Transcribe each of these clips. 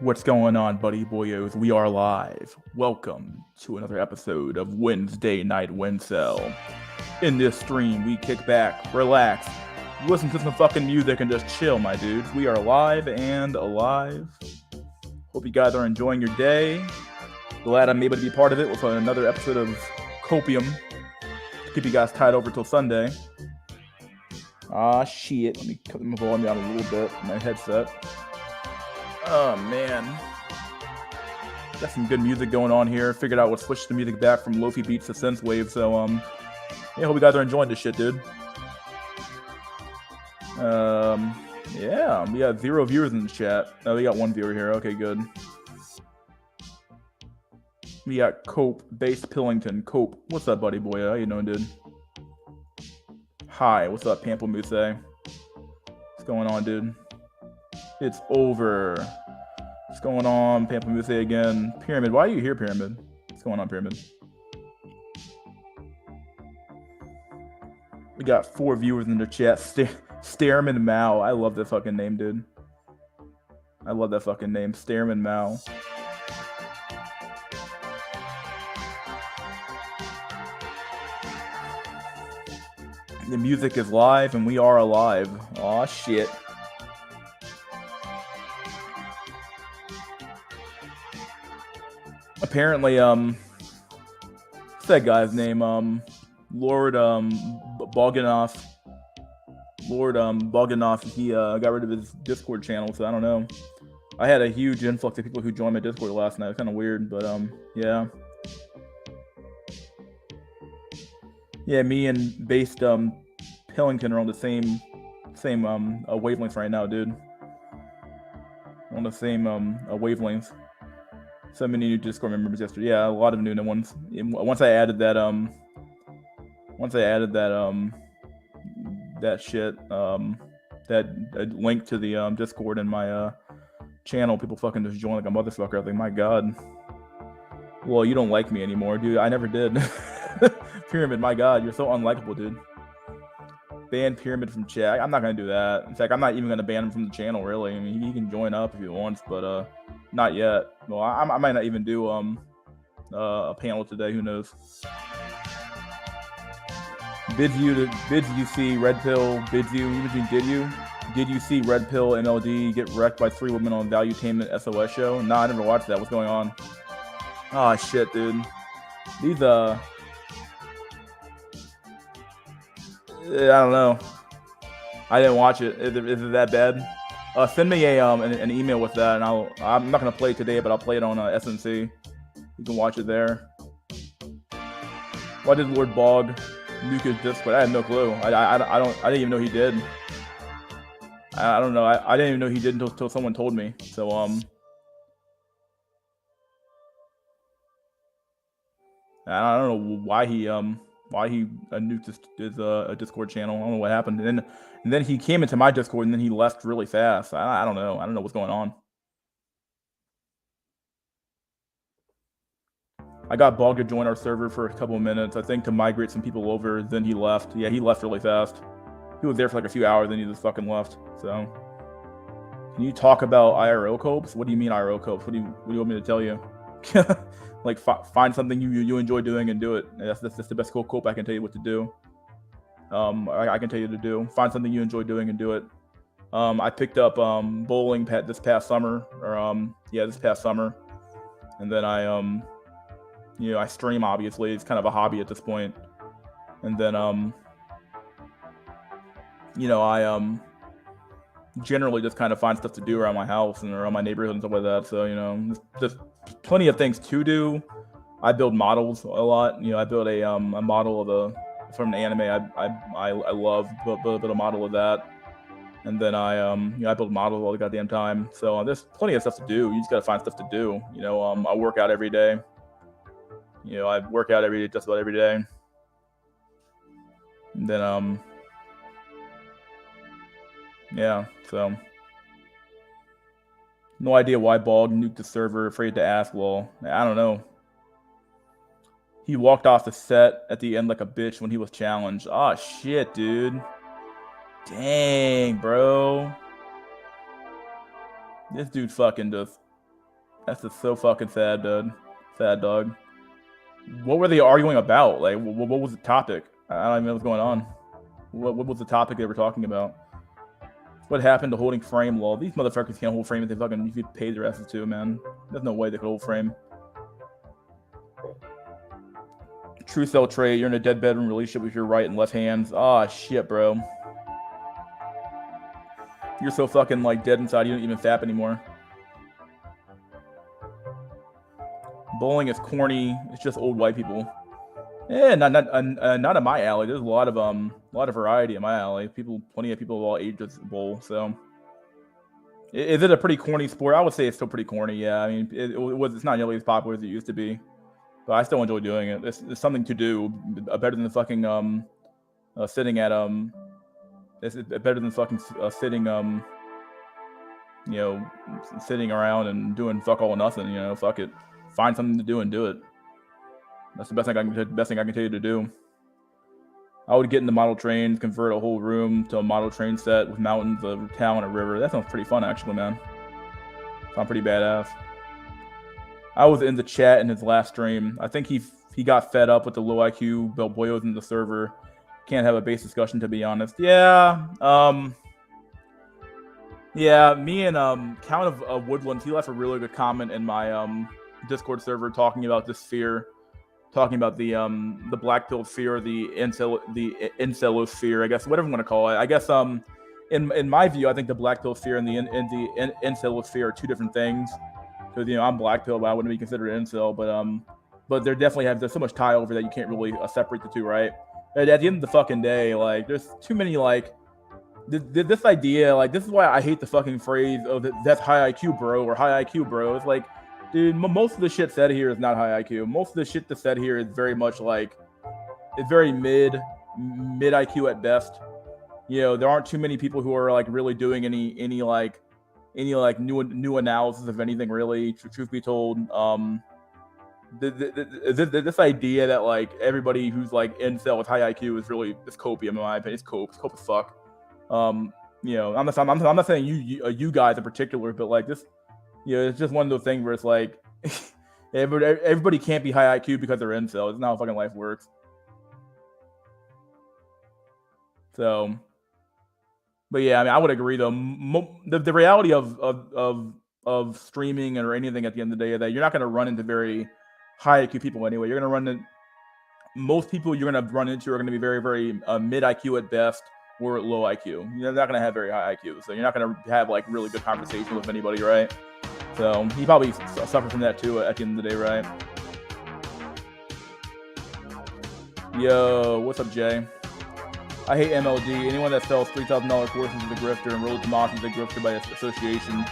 What's going on, buddy boyos? We are live. Welcome to another episode of Wednesday Night WINsel. In this stream, we kick back, relax, listen to some fucking music, and just chill, my dudes. We are live and alive. Hope you guys are enjoying your day. Glad I'm able to be part of it with another episode of Copium to keep you guys tied over till Sunday. Ah, shit. Let me cut my volume down a little bit. My headset. Oh man, got some good music going on here. Figured out what switched the music back from lofi beats to synthwave. So yeah, hope you guys are enjoying this shit, dude. Yeah, we got 0 viewers in the chat. Oh, we got 1 viewer here. Okay, good. We got Cope, Base Pillington. Cope, what's up, buddy boy? How you doing, dude? Hi, what's up, Pamplemousse? What's going on, dude? It's over. What's going on, Pamplemousse again? Pyramid, why are you here, Pyramid? What's going on, Pyramid? We got 4 viewers in the chat. Stairman Mao. I love that fucking name, dude. I love that fucking name. Stairman Mao. The music is live and we are alive. Aw, shit. Apparently, what's that guy's name? Lord Bogdanoff. Lord Bogdanoff, he got rid of his Discord channel, so I don't know. I had a huge influx of people who joined my Discord last night. It's kind of weird, but yeah. Yeah, me and Based Pillington are on the same wavelengths right now, dude. On the same wavelengths. So many new Discord members yesterday. Yeah, a lot of new ones. Once I added that that shit, that link to the Discord in my channel, people fucking just join like a motherfucker. I was like, my god. Well, you don't like me anymore, dude. I never did. Pyramid, my god, you're so unlikable, dude. Ban Pyramid from chat. I'm not gonna do that. In fact, I'm not even gonna ban him from the channel, really. I mean, he can join up if he wants, but not yet. Well, I might not even do a panel today. Who knows? Bids you see Red Pill? Bids you? Did you see Red Pill MLD get wrecked by 3 women on Valuetainment SOS show? Nah, I never watched that. What's going on? Oh shit, dude. These I don't know. I didn't watch it. Is it that bad? Send me an email with that, and I'm not gonna play it today, but I'll play it on SNC. You can watch it there. Why did Lord Bog nuke his Discord? I had no clue. I didn't even know he did. I don't know. I didn't even know he did until someone told me. So I don't know why he nuked his Discord channel. I don't know what happened. And then he came into my Discord and then he left really fast. I don't know. I don't know what's going on. I got Bog to join our server for a couple of minutes, I think, to migrate some people over. Then he left. Yeah, he left really fast. He was there for like a few hours, then he just fucking left. So, can you talk about IRL copes? What do you mean IRL copes? What do you want me to tell you? Like find something you enjoy doing and do it. That's the best cope I can tell you what to do. I can tell you to do. Find something you enjoy doing and do it. I picked up bowling this past summer, or this past summer, and then I stream. Obviously, it's kind of a hobby at this point, and then I generally just kind of find stuff to do around my house and around my neighborhood and stuff like that. So just plenty of things to do. I build models a lot. I build a model from an anime I love. Build a model of that, and then I build models all the goddamn time. So there's plenty of stuff to do. You just gotta find stuff to do. I work out every day. I work out every day, just about every day. And then yeah. So no idea why Bog nuked the server. Afraid to ask. Well, I don't know. He walked off the set at the end like a bitch when he was challenged. Oh, shit, dude. Dang, bro. This dude fucking just That's just so fucking sad, dude. Sad, dog. What were they arguing about? Like, what was the topic? I don't even know what's going on. What was the topic they were talking about? What happened to holding frame law? These motherfuckers can't hold frame if they fucking if you pay their asses too, man. There's no way they could hold frame. True cell trait, you're in a dead bedroom relationship with your right and left hands. Ah, shit, bro. You're so fucking like dead inside, you don't even fap anymore. Bowling is corny. It's just old white people. Yeah, not in my alley. There's a lot of variety in my alley. Plenty of people of all ages bowl. So, is it a pretty corny sport? I would say it's still pretty corny. Yeah, I mean, it's not nearly as popular as it used to be, but I still enjoy doing it. It's something to do. Better than the fucking sitting at It's better than fucking sitting sitting around and doing fuck all or nothing. Fuck it. Find something to do and do it. That's the best thing I can tell you to do. I would get into model trains, convert a whole room to a model train set with mountains, a town, and a river. That sounds pretty fun, actually, man. Sounds pretty badass. I was in the chat in his last stream. I think he got fed up with the low IQ boyos in the server. Can't have a base discussion, to be honest. Yeah. Yeah. Me and Count of Woodlands. He left a really good comment in my Discord server talking about this sphere. Talking about the black pill sphere, the incelosphere, I guess, whatever you want to call it. I guess in my view, I think the black pill sphere and the incelosphere are two different things. Because I'm black pill, but I wouldn't be considered an incel. But there's so much tie over that you can't really separate the two, right? At the end of the fucking day, like there's too many like this idea, like this is why I hate the fucking phrase of that's high IQ bro or high IQ bro. It's like, dude, most of the shit said here is not high IQ. Most of the shit that's said here is very much like, it's very mid IQ at best. There aren't too many people who are like really doing any new analysis of anything really. Truth be told, this idea that like everybody who's like incel with high IQ is really it's copium in my opinion. It's cope as fuck. I'm not saying you guys in particular, but like this. It's just one of those things where it's like everybody can't be high IQ because they're incel. It's not how fucking life works. So, but yeah, I mean, I would agree though. The reality of streaming or anything at the end of the day is that you're not going to run into very high IQ people anyway. You're going to run into most people you're going to run into are going to be very, very mid IQ at best or low IQ. You're not going to have very high IQ, so you're not going to have like really good conversation with anybody, right? So he probably suffered from that too at the end of the day, right? Yo, what's up, Jay? I hate MLD. Anyone that sells $3,000 courses is a grifter, and Roll to Moss is a grifter by association.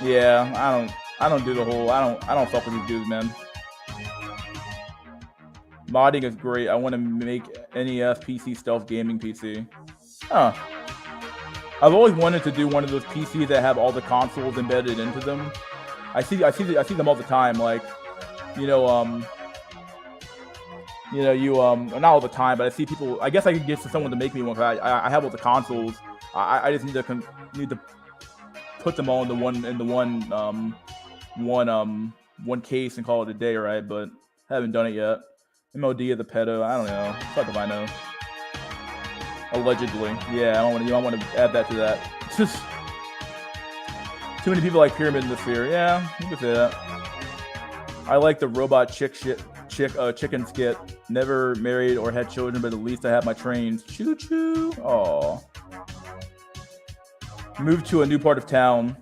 Yeah, I don't do the whole. I don't fuck with these dudes, man. Modding is great. I want to make NES PC stealth gaming PC. Huh. I've always wanted to do one of those PCs that have all the consoles embedded into them. I see them all the time. Like, not all the time, but I see people. I guess I could get someone to make me one. I have all the consoles. I just need to put them all into one case and call it a day, right? But I haven't done it yet. MOD is a pedo. I don't know. Fuck if I know. Allegedly. Yeah, I don't want to add that to that. Just too many people like Pyramid in the Sphere. Yeah, you can say that. I like the robot chicken skit. Never married or had children, but at least I have my trains. Choo choo. Aw. Moved to a new part of town.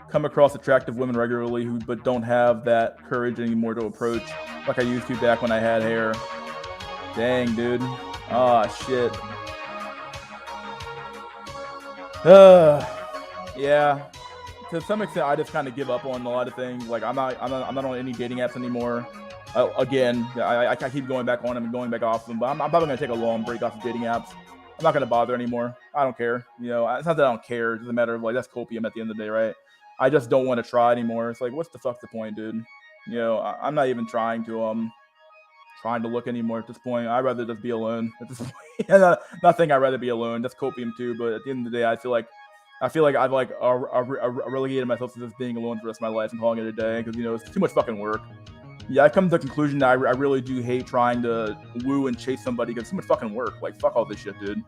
Come across attractive women regularly but don't have that courage anymore to approach like I used to back when I had hair. Dang, dude. Ah, shit. Yeah. To some extent, I just kind of give up on a lot of things. Like I'm not on any dating apps anymore. Again, I keep going back on them and going back off them, but I'm probably gonna take a long break off of dating apps. I'm not gonna bother anymore. I don't care. It's not that I don't care. It's just a matter of like that's copium at the end of the day, right? I just don't want to try anymore. It's like, what's the fuck's the point, dude? I'm not even trying to look anymore at this point. I'd rather just be alone at this point. Nothing. I'd rather be alone. That's copium too. But at the end of the day, I feel like I feel like I've like relegated myself to just being alone for the rest of my life and calling it a day because it's too much fucking work. Yeah, I come to the conclusion that I really do hate trying to woo and chase somebody because it's too much fucking work. Like, fuck all this shit, dude.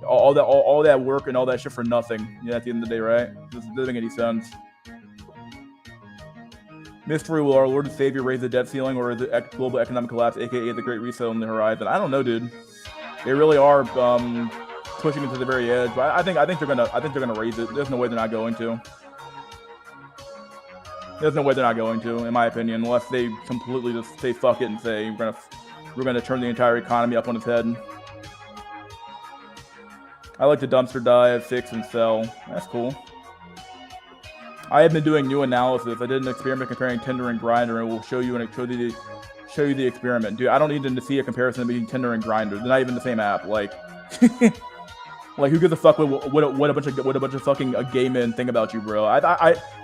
All that work and all that shit for nothing. Yeah, at the end of the day, right? This doesn't make any sense. Mystery, will our Lord and Savior raise the debt ceiling, or is the global economic collapse, aka the Great Reset, on the horizon? I don't know, dude. They really are pushing it to the very edge, but I think they're gonna raise it. There's no way they're not going to. There's no way they're not going to, in my opinion, unless they completely just say fuck it and say we're gonna turn the entire economy up on its head. I like the dumpster dive, fix, and sell. That's cool. I have been doing new analysis. I did an experiment comparing Tinder and Grindr, and we'll show you the experiment. Dude, I don't need to see a comparison between Tinder and Grindr. They're not even the same app. Like, like who gives a fuck what a bunch of fucking gay men think about you, bro?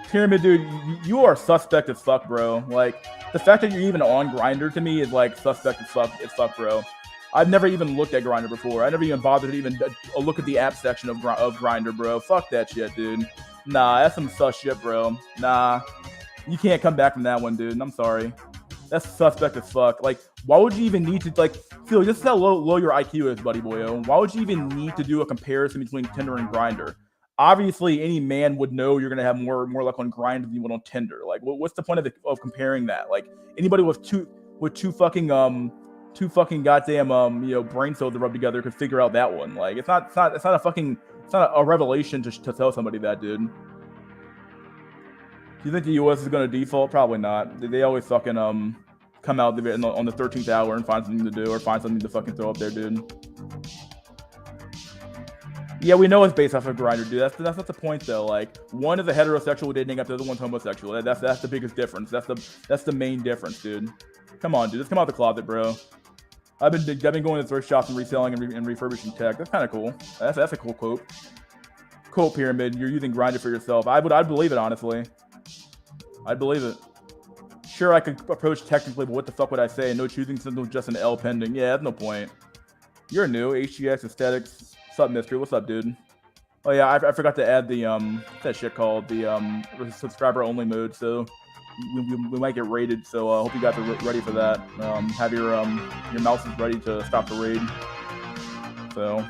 Pyramid, dude, you are suspect as fuck, bro. Like, the fact that you're even on Grindr to me is like suspect as fuck, bro. I've never even looked at Grindr before. I never even bothered to even look at the app section of Grindr, bro. Fuck that shit, dude. Nah, that's some sus shit, bro. Nah, you can't come back from that one, dude. I'm sorry. That's suspect as fuck. Like, why would you even need to, like, Phil, this is how low your IQ is, buddy boyo. Why would you even need to do a comparison between Tinder and Grindr? Obviously, any man would know you're gonna have more luck on Grindr than you would on Tinder. Like, what's the point of comparing that? Like, anybody with two fucking goddamn brain cells to rub together could figure out that one. Like, it's not a revelation to tell somebody that, dude. Do you think the U.S. is going to default? Probably not. They always fucking come out on the 13th hour and find something to do or find something to fucking throw up there, dude. Yeah, we know it's based off of Grindr, dude. That's not the point, though. Like, one is a heterosexual dating app, the other one's homosexual. That's the biggest difference. That's the main difference, dude. Come on, dude. Let's come out the closet, bro. I've been going to thrift shops and reselling and refurbishing tech. That's kind of cool. That's a cool quote. Cool, Pyramid. You're using Grindr for yourself. I'd believe it, honestly. I'd believe it. Sure, I could approach technically, but what the fuck would I say? No choosing symptoms, just an L pending. Yeah, that's no point. You're new. HGX Aesthetics. What's up, Mystery? What's up, dude? Oh yeah, I forgot to add the what's that shit called, the subscriber only mode. So we might get raided. So I hope you guys are ready for that. Have your mouses ready to stop the raid. So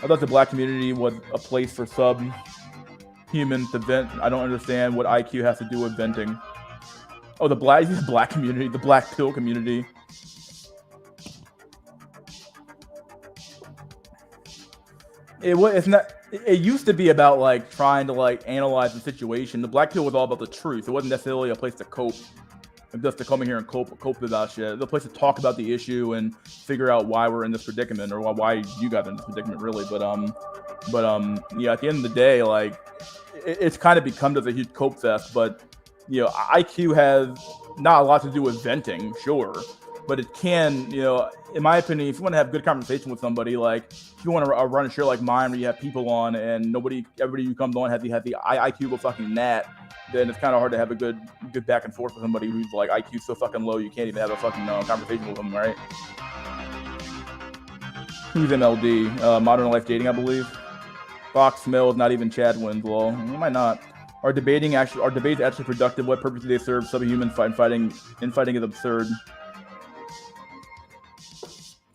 I thought the black community was a place for subhumans to vent. I don't understand what IQ has to do with venting. Oh, the black community, the black pill community. It's not. It used to be about like trying to like analyze the situation. The black pill was all about the truth. It wasn't necessarily a place to cope. Just to come in here and cope about shit. It's a place to talk about the issue and figure out why we're in this predicament or why you got in this predicament, really. But yeah, at the end of the day, like it's kind of become just a huge cope fest. But IQ has not a lot to do with venting, sure, but it can, in my opinion, if you want to have good conversation with somebody, like if you want to run a show like mine where you have people on and everybody who comes on has the IQ go fucking gnat, then it's kind of hard to have a good back and forth with somebody who's like IQ so fucking low you can't even have a fucking conversation with them, right? Who's MLD? Modern Life Dating, I believe. Fox Smells, not even Chad wins. Well, you might not. Are debates actually productive? What purpose do they serve? Subhuman infighting is absurd.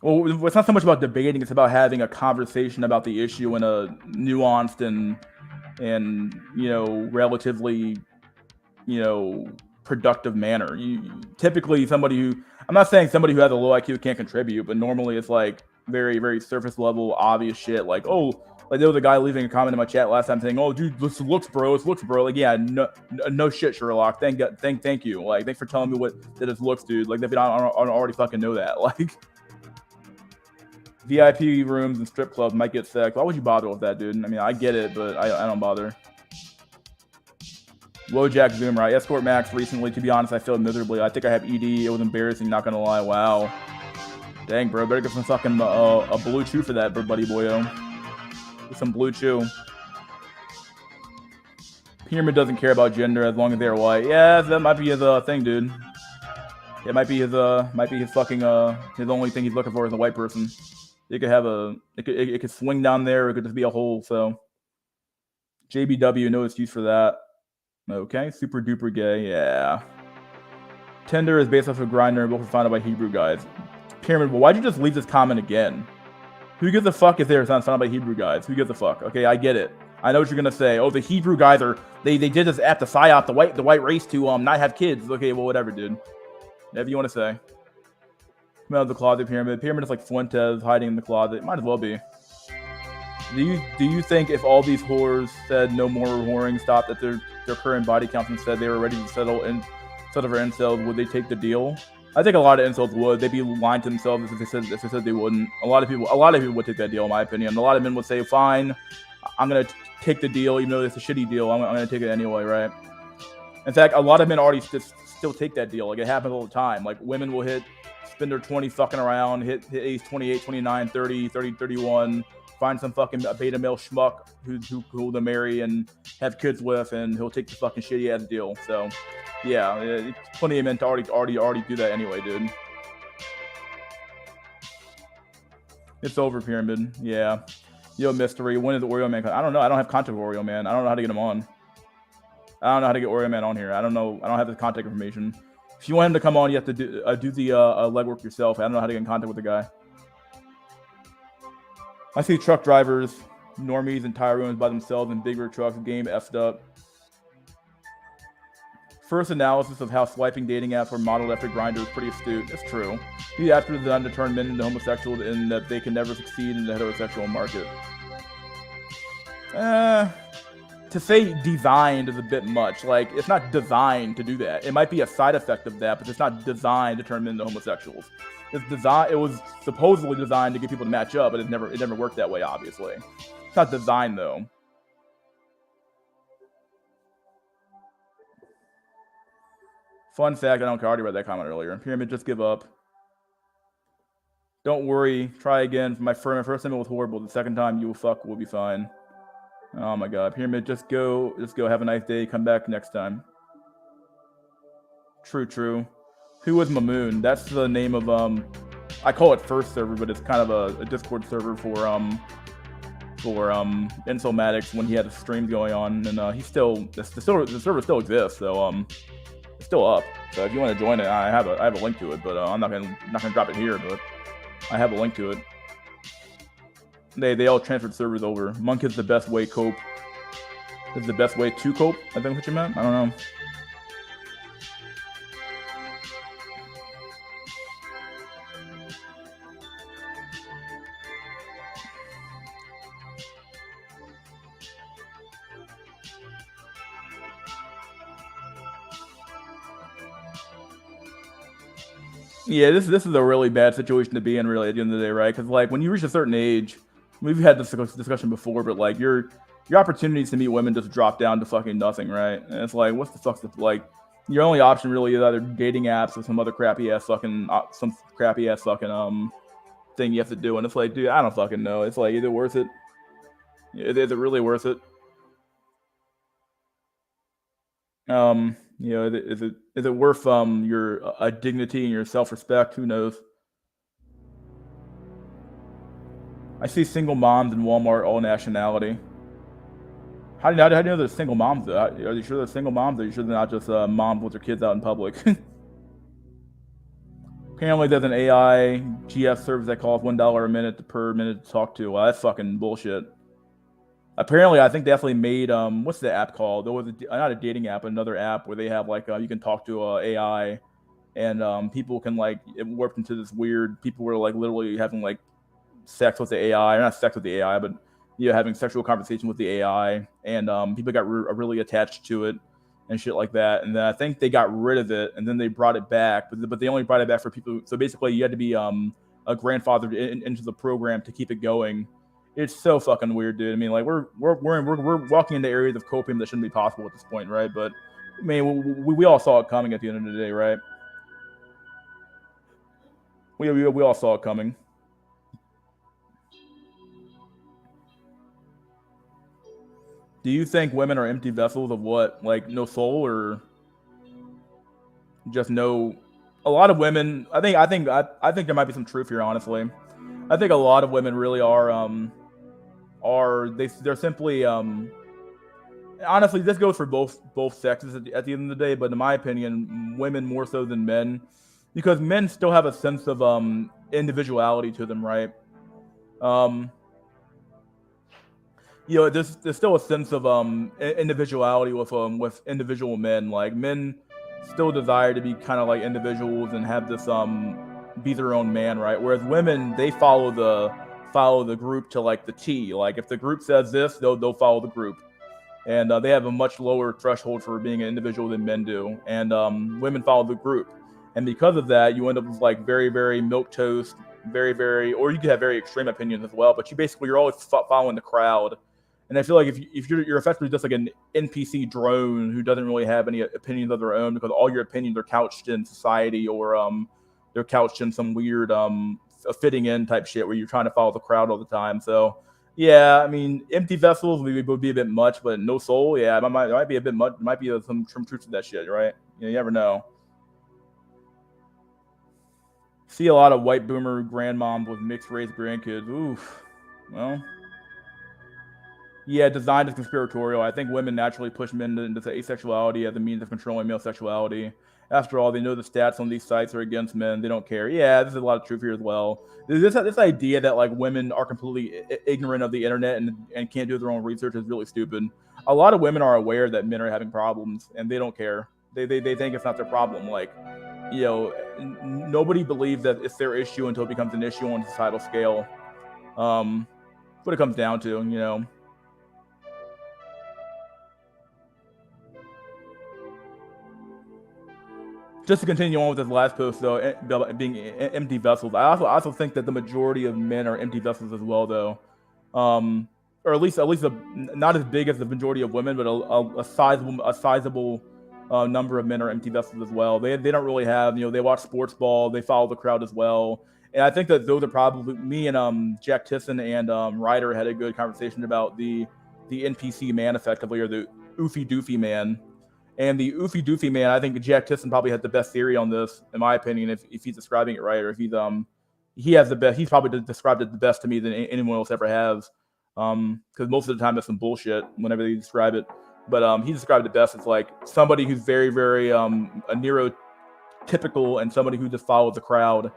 Well, it's not so much about debating; it's about having a conversation about the issue in a nuanced and relatively productive manner. Typically somebody who, I'm not saying somebody who has a low IQ can't contribute, but normally it's like very, very surface level, obvious shit. Like, like there was a guy leaving a comment in my chat last time saying, "Oh, dude, this looks, bro. It looks, bro." Like, yeah, no shit, Sherlock. Thank you. Like, thanks for telling me that it looks, dude. Like, if I don't already fucking know that. Like, VIP rooms and strip clubs might get sex. Why would you bother with that, dude? I mean, I get it, but I don't bother. Wojak Zoomer. I escort Max recently. To be honest, I failed miserably. I think I have ED. It was embarrassing. Not gonna lie. Wow. Dang, bro. Better get some fucking a blue chew for that, buddy boyo. Get some blue chew. Pyramid doesn't care about gender as long as they're white. Yeah, that might be his thing, dude. It might be his fucking his only thing he's looking for is a white person. It could have it could swing down there. Or it could just be a hole. So JBW, no excuse for that. Okay, super duper gay, yeah. Tinder is based off of Grindr and both were founded by Hebrew guys. Pyramid, well, why'd you just leave this comment again? Who gives a fuck if they're founded by Hebrew guys? Who gives a fuck? Okay, I get it. I know what you're gonna say. Oh, the Hebrew guys they did this at the psyop, the white race to not have kids. Okay, well whatever, dude. Whatever you want to say. Come out of the closet, Pyramid. Pyramid is like Fuentes hiding in the closet. Might as well be. Do you think if all these whores said no more whoring, stopped at their current body counts and said they were ready to settle for incels, would they take the deal? I think a lot of incels would. They'd be lying to themselves if they said they wouldn't. A lot of people would take that deal, in my opinion. A lot of men would say, "Fine, I'm gonna take the deal, even though it's a shitty deal. I'm gonna take it anyway, right?" In fact, a lot of men already still take that deal. Like it happens all the time. Like women will spend their 20 fucking around, hit age 28, 29, 30, 31. Find some fucking beta male schmuck who they'll marry and have kids with, and he'll take the fucking shitty ass deal. So, yeah, plenty of men to already do that anyway, dude. It's over, Pyramid. Yeah. Yo, Mystery, when is the Oreo Man? I don't know. I don't have contact with Oreo Man. I don't know how to get him on. I don't know how to get Oreo Man on here. I don't know. I don't have his contact information. If you want him to come on, you have to do the legwork yourself. I don't know how to get in contact with the guy. I see truck drivers, normies, and tire ruins by themselves in bigger trucks. Game effed up. First analysis of how swiping dating apps were modeled after Grindr is pretty astute. It's true. These apps are designed to turn men into homosexuals in that they can never succeed in the heterosexual market. To say designed is a bit much. Like, it's not designed to do that. It might be a side effect of that, but it's not designed to turn men into homosexuals. It was supposedly designed to get people to match up, but it never worked that way, obviously. It's not designed, though. Fun fact, I already read that comment earlier. Pyramid, just give up. Don't worry, try again. My first time it was horrible. The second time you will be fine. Oh my god. Pyramid, just go, have a nice day, come back next time. True. Who was Mamoon? That's the name of I call it First Server, but it's kind of a Discord server for Insolmatics when he had the streams going on, and the server still exists, so it's still up. So if you want to join it, I have a link to it, but I'm not gonna drop it here, but I have a link to it. They all transferred servers over. Monk is the best way cope. Is the best way to cope, I think what you meant. I don't know. Yeah, this is a really bad situation to be in, really, at the end of the day, right? Because like when you reach a certain age, we've had this discussion before, but like your opportunities to meet women just drop down to fucking nothing, right? And it's like, what's the fuck's like? Your only option really is either dating apps or some other crappy ass fucking thing you have to do, and it's like, dude, I don't fucking know. It's like, is it worth it? Is it really worth it? You know, is it worth your dignity and your self-respect? Who knows? I see single moms in Walmart, all nationality. How do you know they're single moms? Though? Are you sure they're single moms? Or are you sure they're not just moms with their kids out in public? Apparently, there's an AI GF service that costs $1 a minute per minute to talk to. Well, that's fucking bullshit. Apparently, I think they definitely made what's the app called? There was not a dating app, but another app where they have like you can talk to AI, and people can like it warped into this weird. People were like literally having like sex with the AI, or not sex with the AI, but having sexual conversation with the AI, and people got really attached to it and shit like that. And then I think they got rid of it, and then they brought it back, but they only brought it back for people. So basically, you had to be a grandfathered into the program to keep it going. It's so fucking weird, dude. I mean, like we're walking into areas of copium that shouldn't be possible at this point, right? But I mean, we all saw it coming at the end of the day, right? We all saw it coming. Do you think women are empty vessels of what, like no soul, or just no? A lot of women. I think there might be some truth here, honestly. I think a lot of women really are they're simply honestly, this goes for both sexes at the end of the day. But in my opinion, women more so than men, because men still have a sense of individuality to them, right? Um, there's still a sense of individuality with individual men. Like men still desire to be kind of like individuals and have this be their own man, right? Whereas women, they follow the group to like the T. Like if the group says this, they'll follow the group, and they have a much lower threshold for being an individual than men do. And women follow the group, and because of that, you end up with like very very milk toast, or you could have very extreme opinions as well. But you're always following the crowd. And I feel like if you're effectively just like an NPC drone who doesn't really have any opinions of their own, because all your opinions are couched in society, or they're couched in some weird fitting in type shit where you're trying to follow the crowd all the time. So yeah, I mean, empty vessels would be a bit much, but no soul, yeah, it might be a bit much. Might be some truth to that shit, right? You never know. See a lot of white boomer grandmoms with mixed race grandkids. Oof. Well, yeah, designed as conspiratorial. I think women naturally push men into asexuality as a means of controlling male sexuality. After all, they know the stats on these sites are against men. They don't care. Yeah, there's a lot of truth here as well. There's this idea that like women are completely ignorant of the internet and can't do their own research is really stupid. A lot of women are aware that men are having problems and they don't care. They think it's not their problem. Like, nobody believes that it's their issue until it becomes an issue on a societal scale. What it comes down to. Just to continue on with this last post, though, being empty vessels, I also think that the majority of men are empty vessels as well, though, or at least not as big as the majority of women, but a sizable number of men are empty vessels as well. They don't really have, they watch sports ball, they follow the crowd as well, and I think that those are probably me and Jack Tisson and Ryder had a good conversation about the NPC man effectively, or the oofy doofy man. And the oofy doofy man, I think Jack Tisson probably has the best theory on this, in my opinion, if he's describing it right, or if he has the best. He's probably described it the best to me than anyone else ever has. Because most of the time that's some bullshit whenever they describe it. But he described it best as like somebody who's very, very a neurotypical and somebody who just follows the crowd.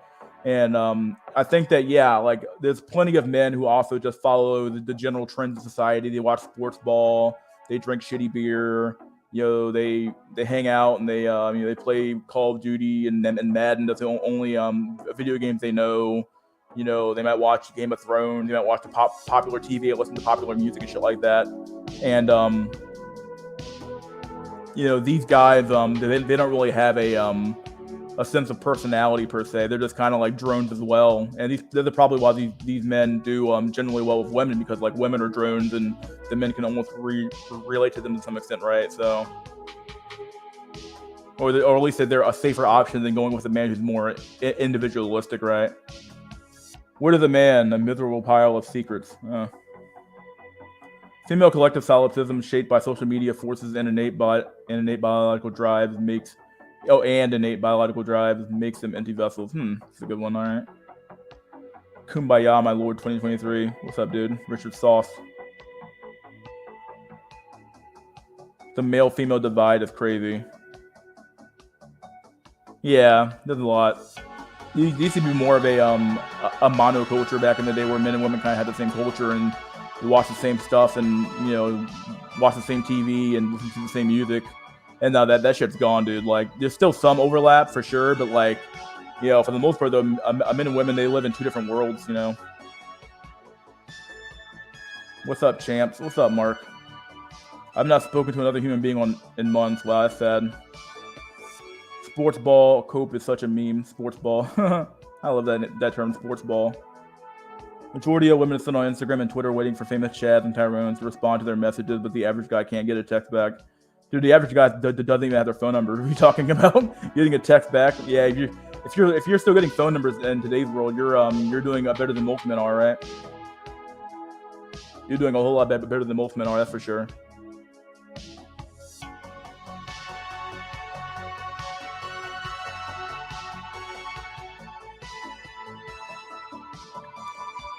And I think that like there's plenty of men who also just follow the general trends of society. They watch sports ball, they drink shitty beer. They hang out and they play Call of Duty and Madden. That's the only video games they know. They might watch Game of Thrones. They might watch the popular TV and listen to popular music and shit like that. And these guys they don't really have a sense of personality per se. They're just kind of like drones as well. And they're probably why these men do generally well with women, because like women are drones and the men can almost relate to them to some extent, right? So, or at least they're a safer option than going with a man who's more individualistic, right? What is a man? A miserable pile of secrets. Female collective solipsism shaped by social media forces and innate biological drives makes them empty vessels. That's a good one. All right. Kumbaya, my lord, 2023. What's up, dude? Richard Sauce. The male-female divide is crazy. Yeah, there's a lot. There used to be more of a monoculture back in the day where men and women kind of had the same culture and watch the same stuff and, watch the same TV and listen to the same music. And now that shit's gone, dude. Like, there's still some overlap for sure, but like, for the most part, though, men and women, they live in two different worlds, What's up, champs? What's up, Mark? I've not spoken to another human being in months. Wow, that's sad. Sports ball cope is such a meme. Sports ball. I love that term, sports ball. Majority of women sit on Instagram and Twitter waiting for famous Chads and Tyrones to respond to their messages, but the average guy can't get a text back. Dude, the average guy doesn't even have their phone number. Who are you talking about? Getting a text back? Yeah, if you're still getting phone numbers in today's world, you're doing better than most men are, right? You're doing a whole lot better than most men are, that's for sure.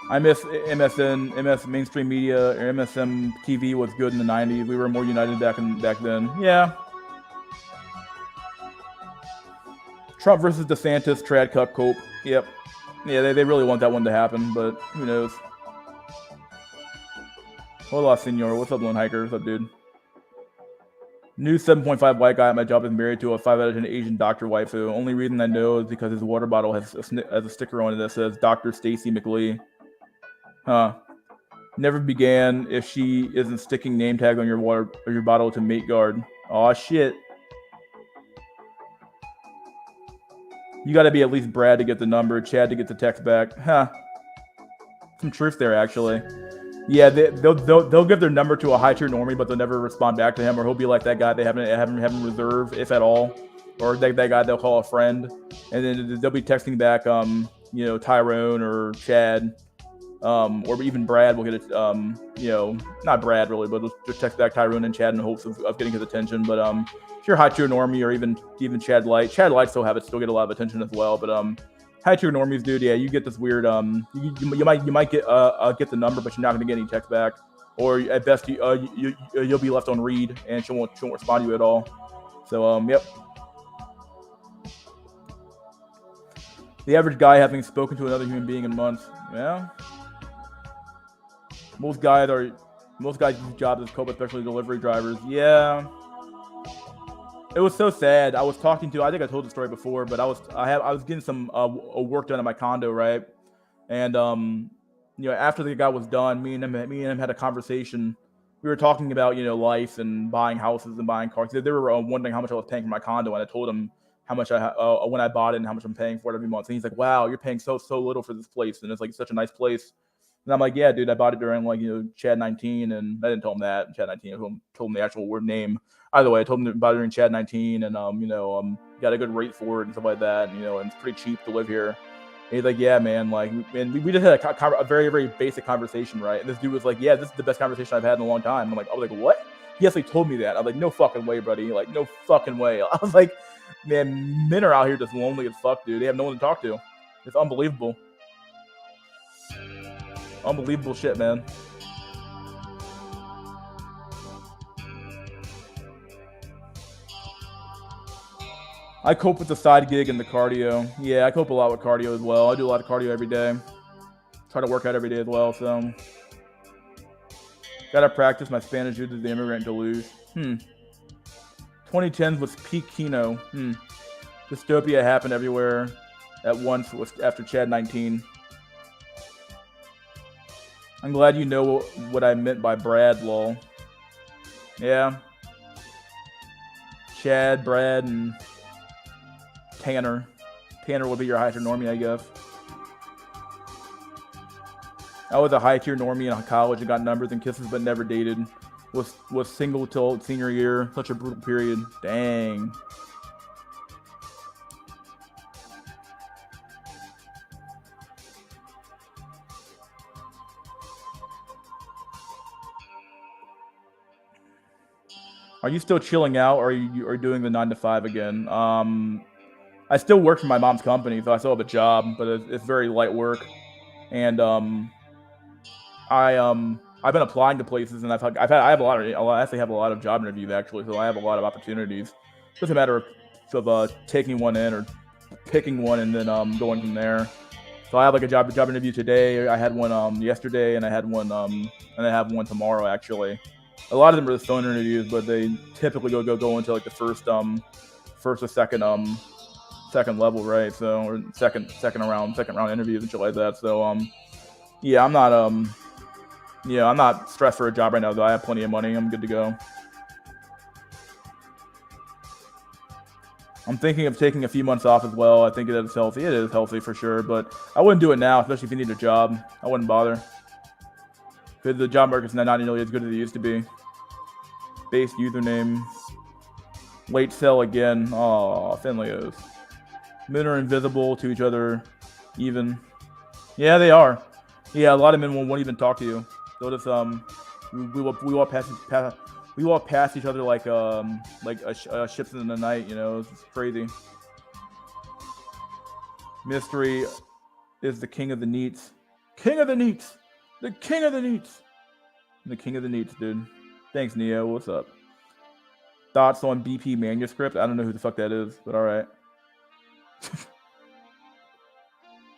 I miss MSN, MS mainstream media, or MSM TV was good in the 90s. We were more united back then. Yeah. Trump versus DeSantis, Trad Cup Cope. Yep. Yeah, they really want that one to happen, but who knows. Hola, senor. What's up, Lone Hiker? What's up, dude? New 7.5 white guy at my job is married to a 5 out of 10 Asian doctor waifu. Only reason I know is because his water bottle has a sticker on it that says Dr. Stacy McLee. Huh. Never began if she isn't sticking name tag on your water or your bottle to mate guard. Aw, shit. You gotta be at least Brad to get the number, Chad to get the text back. Huh. Some truth there, actually. Yeah, they'll give their number to a high tier normie, but they'll never respond back to him, or he'll be like that guy they haven't him reserve, if at all, or that guy they'll call a friend, and then they'll be texting back, Tyrone or Chad, or even Brad will get it, not Brad really, but just text back Tyrone and Chad in hopes of getting his attention. But if you're high tier normie or even Chad Light still get a lot of attention as well, but high tier normies, dude, yeah, you get this weird you might get the number, but you're not gonna get any text back, or at best you'll be left on read and she won't respond to you at all. So yep. The average guy hasn't spoken to another human being in months. Yeah. Most guys' jobs is cope, especially delivery drivers. Yeah. It was so sad. I think I told the story before, but I was getting some work done at my condo, right? And after the guy was done, me and him had a conversation. We were talking about life and buying houses and buying cars. They were wondering how much I was paying for my condo, and I told him how much when I bought it and how much I'm paying for it every month. And he's like, "Wow, you're paying so little for this place, and it's like such a nice place." And I'm like, "Yeah, dude, I bought it during Chad 19, and I didn't tell him that Chad 19. I told him the actual word name. Either way, I told him about it during Chad 19, and got a good rate for it and stuff like that, and and it's pretty cheap to live here." And he's like, "Yeah, man, and we just had a very, very basic conversation, right?" And this dude was like, "Yeah, this is the best conversation I've had in a long time." I was like, "What?" He actually told me that. I was like, "No fucking way, buddy! Like, no fucking way!" I was like, "Man, men are out here just lonely as fuck, dude. They have no one to talk to. It's unbelievable, unbelievable shit, man." I cope with the side gig and the cardio. Yeah, I cope a lot with cardio as well. I do a lot of cardio every day. Try to work out every day as well, so. Gotta practice my Spanish due to the immigrant deluge. 2010s was peak Kino. Dystopia happened everywhere at once after Chad 19. I'm glad you know what I meant by Brad, lol. Yeah. Chad, Brad, and Tanner. Tanner will be your high tier normie, I guess. I was a high tier normie in college and got numbers and kisses but never dated. Was single till senior year. Such a brutal period. Dang. Are you still chilling out, or are you doing the 9 to 5 again? I still work for my mom's company, so I still have a job, but it's very light work. And I've been applying to places, and I have a lot of job interviews actually, so I have a lot of opportunities. It's just a matter of taking one in or picking one and then going from there. So I have like a job interview today. I had one yesterday, and I had one and I have one tomorrow actually. A lot of them are the phone interviews, but they typically go into like the first or second level, right? So, or second round interviews and shit like that. So yeah, I'm not stressed for a job right now though. I have plenty of money. I'm good to go. I'm thinking of taking a few months off as well. I think that it's healthy. It is healthy for sure, but I wouldn't do it now, especially if you need a job. I wouldn't bother. Because the job market's not nearly as good as it used to be. Base username. Late sell again. Aw, Finleos. Men are invisible to each other, even. Yeah, they are. Yeah, a lot of men won't even talk to you. They'll just we walk past each other like ships in the night. It's crazy. Mystery is the king of the neats. King of the Neats. The king of the Neats. The king of the Neats, dude. Thanks, Neo. What's up? Thoughts on BP manuscript? I don't know who the fuck that is, but all right.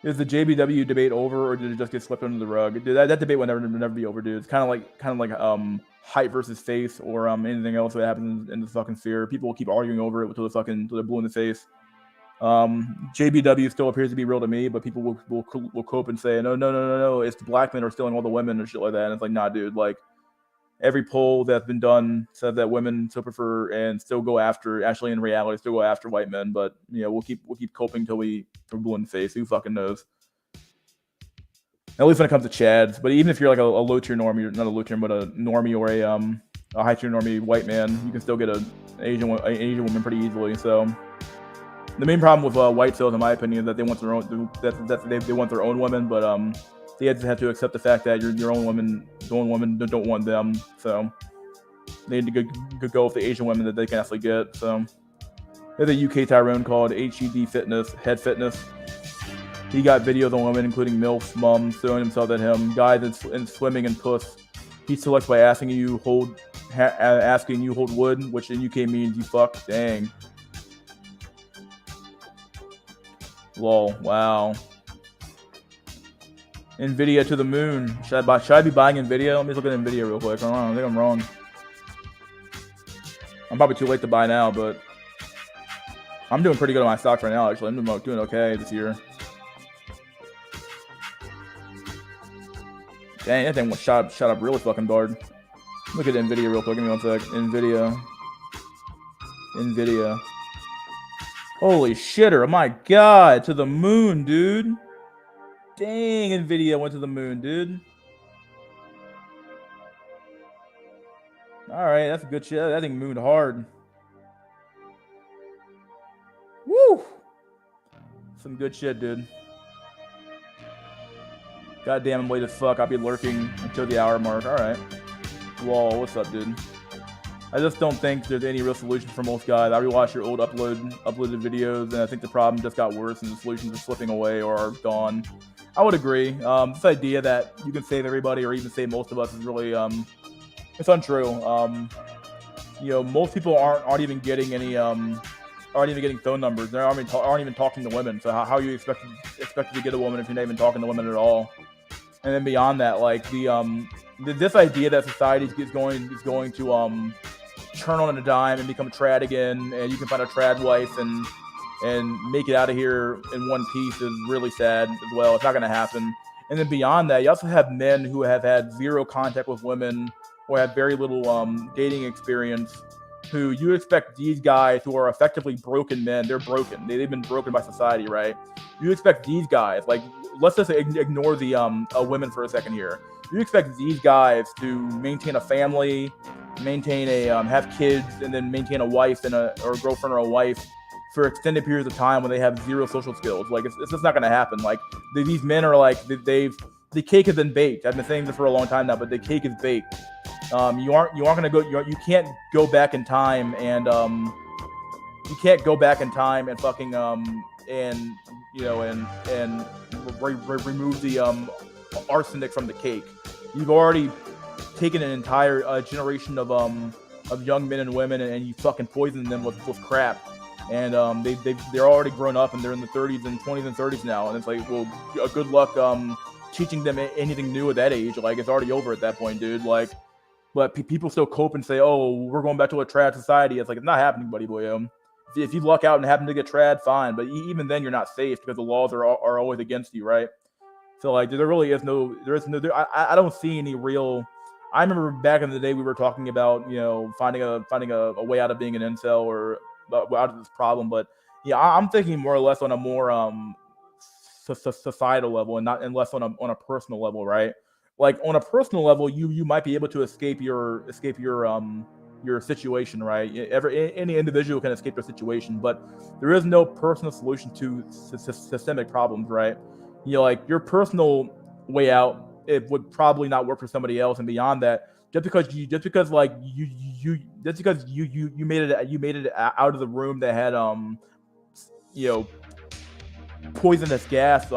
Is the JBW debate over, or did it just get swept under the rug? Dude, that debate will never be over, dude. It's kind of like height versus face, or anything else that happens in the fucking sphere. People will keep arguing over it until they're blue in the face. JBW still appears to be real to me, but people will cope and say, no, it's the black men are stealing all the women and shit like that. And it's like, nah, dude. Like, every poll that's been done said that women still prefer and still go after, actually in reality, still go after white men. But we'll keep coping until we're blue in the face. Who fucking knows? At least when it comes to Chads. But even if you're like a low tier normie, not a low tier, but a normie or a high tier normie white man, you can still get an Asian woman pretty easily. So the main problem with white cells, in my opinion, is that they want their own. They want their own women, but they just have to accept the fact that your own women, don't want them. So they need to go with the Asian women that they can actually get. So there's a UK Tyrone called HED Fitness, Head Fitness. He got videos on women, including MILFs, mums, throwing himself at him, guys in swimming and puss. He selects by asking you hold wood, which in UK means you fuck. Dang. Lol. Wow. Nvidia to the moon. Should I be buying Nvidia? Let me look at Nvidia real quick. I think I'm wrong. I'm probably too late to buy now, but I'm doing pretty good on my stocks right now. Actually, I'm doing okay this year. Dang, that thing shot up really fucking hard. Look at Nvidia real quick. Give me one sec. Nvidia. Holy shitter! Oh my god, to the moon, dude. Dang, Nvidia went to the moon, dude. All right, that's a good shit. That thing mooned hard. Woo! Some good shit, dude. Goddamn, I'm late as fuck. I'll be lurking until the hour mark. All right. Whoa, what's up, dude? I just don't think there's any real solution for most guys. I rewatched your old uploaded videos, and I think the problem just got worse, and the solutions are slipping away or are gone. I would agree. This idea that you can save everybody or even save most of us is really it's untrue. Most people aren't even getting any aren't even getting phone numbers. They aren't even talking to women. So how are you expected to get a woman if you're not even talking to women at all? And then beyond that, like this idea that society is going to turn on a dime and become trad again, and you can find a trad wife and make it out of here in one piece is really sad as well. It's not going to happen. And then beyond that, you also have men who have had zero contact with women or have very little dating experience, who you expect these guys who are effectively broken men, they're broken. They've been broken by society, right? You expect these guys, like, let's just ignore the women for a second here. You expect these guys to maintain a family, maintain have kids, and then maintain a wife or a girlfriend or a wife for extended periods of time when they have zero social skills. Like, it's just not going to happen. Like, these men are like, the cake has been baked. I've been saying this for a long time now, but the cake is baked. You aren't going to go. You can't go back in time and fucking remove the arsenic from the cake. You've already taken an entire generation of young men and women and you fucking poisoned them with crap. And they're already grown up and they're in the 30s and 20s and 30s now. And it's like, well, good luck teaching them anything new at that age. Like, it's already over at that point, dude. Like, but people still cope and say, oh, we're going back to a trad society. It's like, it's not happening, buddy boy. If you luck out and happen to get trad, fine. But even then, you're not safe because the laws are always against you, right? So, like, there really is no, I don't see any real. I remember back in the day we were talking about, finding a way out of being an incel or out of this problem. But yeah, I'm thinking more or less on a more societal level and less on a personal level, right? Like, on a personal level, you might be able to escape your situation, right? Any individual can escape their situation, but there is no personal solution to systemic problems, right? Like, your personal way out, it would probably not work for somebody else, and beyond that, just because you made it out of the room that had poisonous gas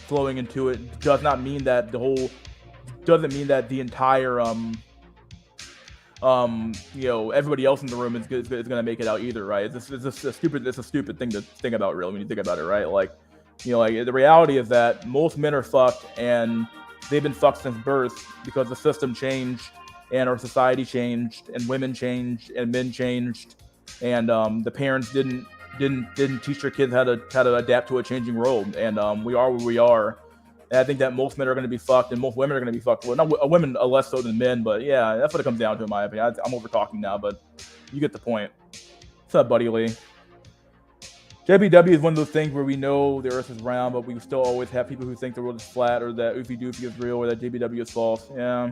flowing into it doesn't mean that the entire everybody else in the room is gonna make it out either, right? It's a stupid thing to think about, really, when you think about it, right? Like, the reality is that most men are fucked, and they've been fucked since birth because the system changed, and our society changed, and women changed, and men changed, and the parents didn't teach their kids how to adapt to a changing world, and we are where we are. And I think that most men are going to be fucked, and most women are going to be fucked. Well, not women less so than men, but yeah, that's what it comes down to, in my opinion. I'm over talking now, but you get the point. What's up, Buddy Lee? JBW is one of those things where we know the Earth is round, but we still always have people who think the world is flat, or that Oofy Doofy is real, or that JBW is false. Yeah.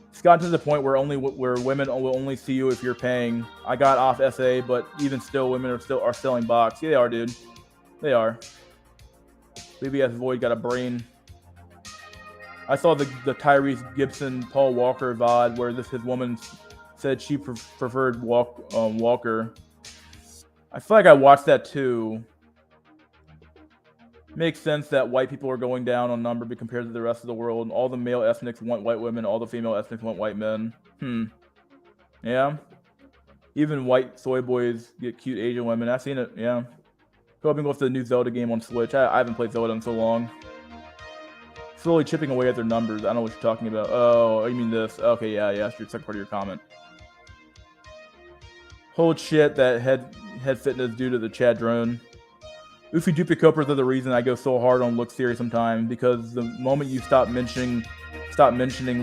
It's gotten to the point where women will only see you if you're paying. I got off SA, but even still, women are selling box. Yeah, they are, dude. They are. BBS Void got a brain. I saw the Tyrese Gibson Paul Walker VOD where his woman said she preferred Walker. I feel like I watched that too. Makes sense that white people are going down on number compared to the rest of the world. All the male ethnics want white women. All the female ethnics want white men. Yeah. Even white soy boys get cute Asian women. I've seen it. Yeah. Hoping to go for the new Zelda game on Switch. I haven't played Zelda in so long. Slowly chipping away at their numbers. I don't know what you're talking about. Oh, you mean this? Okay, yeah. That's your second part of your comment. Hold shit, that head fitness due to the Chad drone. Oofy Doofy Copers are the reason I go so hard on Look Theory sometimes, because the moment you stop mentioning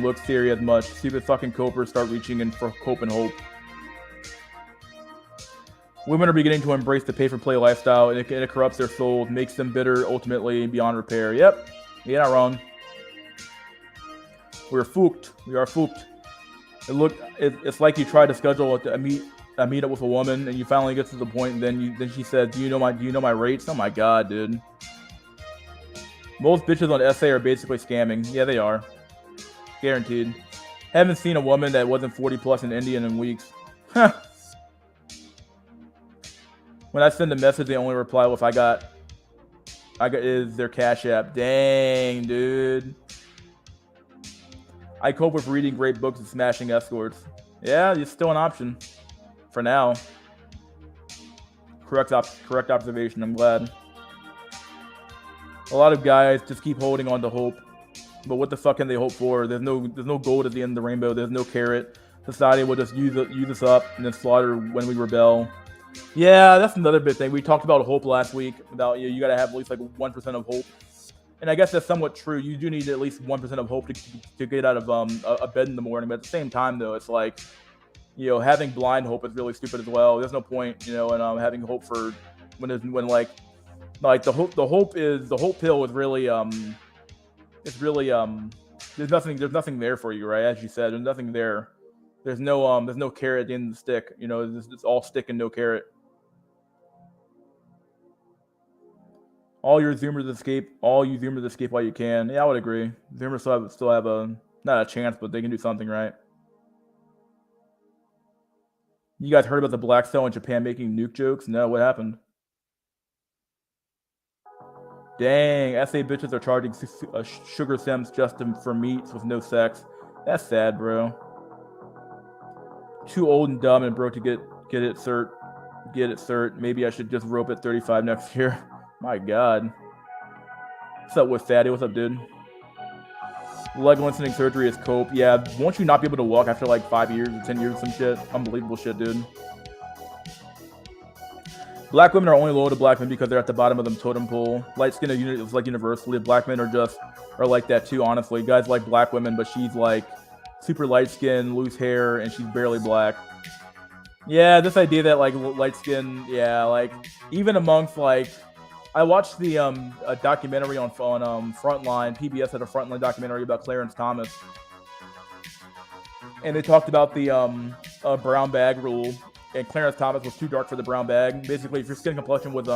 Look Theory as much, stupid fucking Copers start reaching in for hope and hope. Women are beginning to embrace the pay-for-play lifestyle, and it corrupts their souls, makes them bitter, ultimately beyond repair. Yep, you're not wrong. We're fooked. We are fooked. It's like you try to schedule a meet up with a woman, and you finally get to the point, and then she says, "Do you know my rates?" Oh my god, dude. Most bitches on SA are basically scamming. Yeah, they are. Guaranteed. Haven't seen a woman that wasn't 40 plus in Indian in weeks. When I send a message, they only reply with I got is their Cash App. Dang, dude. I cope with reading great books and smashing escorts. Yeah, it's still an option. For now. Correct observation, I'm glad. A lot of guys just keep holding on to hope. But what the fuck can they hope for? There's no gold at the end of the rainbow. There's no carrot. Society will just use us up and then slaughter when we rebel. Yeah, that's another big thing. We talked about hope last week. About you got to have at least like 1% of hope. And I guess that's somewhat true. You do need at least 1% of hope to get out of a bed in the morning. But at the same time, though, it's like, having blind hope is really stupid as well. There's no point, in having hope for when the hope pill is really it's really there's nothing there for you, right? As you said, there's nothing there. There's no carrot at the end of the stick. It's all stick and no carrot. All you Zoomers escape while you can. Yeah, I would agree. Zoomers still have not a chance, but they can do something, right? You guys heard about the black cell in Japan making nuke jokes? No, what happened? Dang, SA bitches are charging sugar sims just for meats with no sex. That's sad, bro. Too old and dumb and broke to get it cert. Maybe I should just rope at 35 next year. My god. What's up with Fatty? What's up, dude? Leg lengthening surgery is cope. Yeah, won't you not be able to walk after like 5 years or 10 years or some shit? Unbelievable shit, dude. Black women are only loyal to black men because they're at the bottom of the totem pole. Light skin is like universally. Black men are like that too, honestly. Guys like black women, but she's like super light skin, loose hair, and she's barely black. Yeah, this idea that like light skin, yeah, like even amongst like, I watched the a documentary on Frontline. PBS had a Frontline documentary about Clarence Thomas, and they talked about the brown bag rule. And Clarence Thomas was too dark for the brown bag. Basically, if your skin complexion was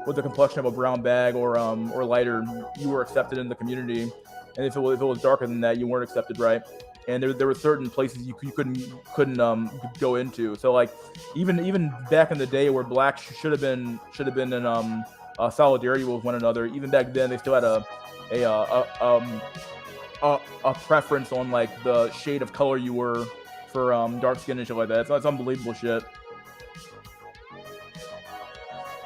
with the complexion of a brown bag or lighter, you were accepted in the community. And if it was darker than that, you weren't accepted, right? And there were certain places you couldn't go into. So like even back in the day where black should have been in solidarity with one another. Even back then, they still had a preference on like the shade of color you were for dark skin and shit like that. So that's unbelievable shit.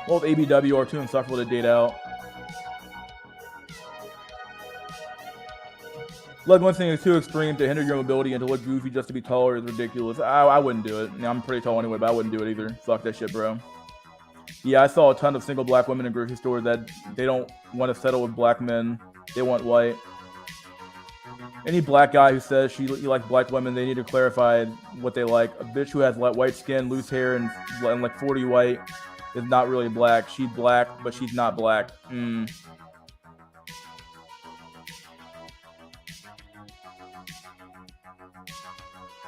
Both ABW are too insufferable to date out. Leg lengthening is too extreme to hinder your mobility and to look goofy just to be taller is ridiculous. I wouldn't do it. I'm pretty tall anyway, but I wouldn't do it either. Fuck that shit, bro. Yeah, I saw a ton of single black women in grocery stores that they don't want to settle with black men. They want white. Any black guy who says he likes black women, they need to clarify what they like. A bitch who has white skin, loose hair, and like 40 white is not really black. She's black, but she's not black.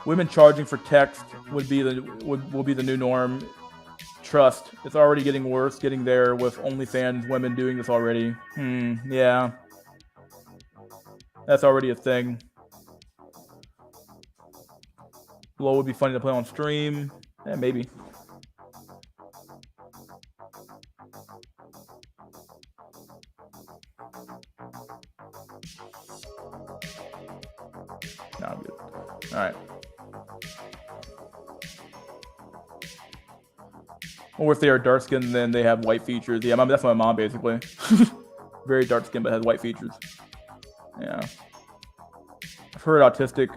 Women charging for text will be the new norm. Trust, it's already getting worse, getting there with OnlyFans women doing this already. Yeah. That's already a thing. LOL would be funny to play on stream. Yeah, maybe. No, I'm good. Alright. Or if they are dark skinned, then they have white features. Yeah, that's my mom basically. Very dark skinned, but has white features. Yeah. I've heard autistic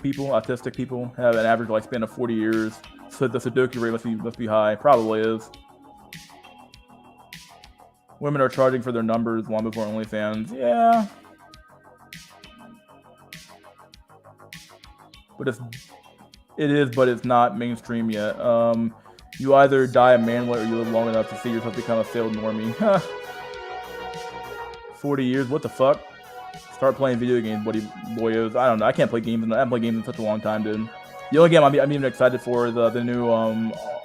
people have an average lifespan of 40 years. So the Sudoku rate must be high. Probably is. Women are charging for their numbers long before OnlyFans. Yeah. But but it's not mainstream yet. You either die a manlet or you live long enough to see yourself become a failed normie. 40 years, what the fuck? Start playing video games, boyos. I don't know. I can't play games. I haven't played games in such a long time, dude. The only game I'm even excited for is the new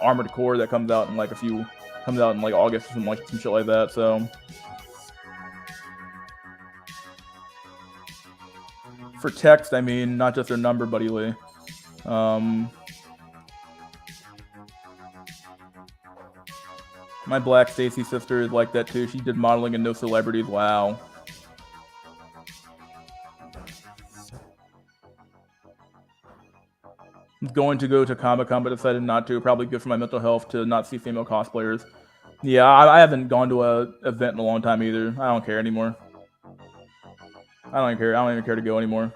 Armored Core that comes out in like August or some shit like that. So for text, I mean, not just their number, Buddy Lee. My black Stacy sister is like that too. She did modeling and no celebrities. Wow. I'm going to go to Comic-Con, but decided not to. Probably good for my mental health to not see female cosplayers. Yeah, I haven't gone to an event in a long time either. I don't care anymore. I don't even care. I don't even care to go anymore.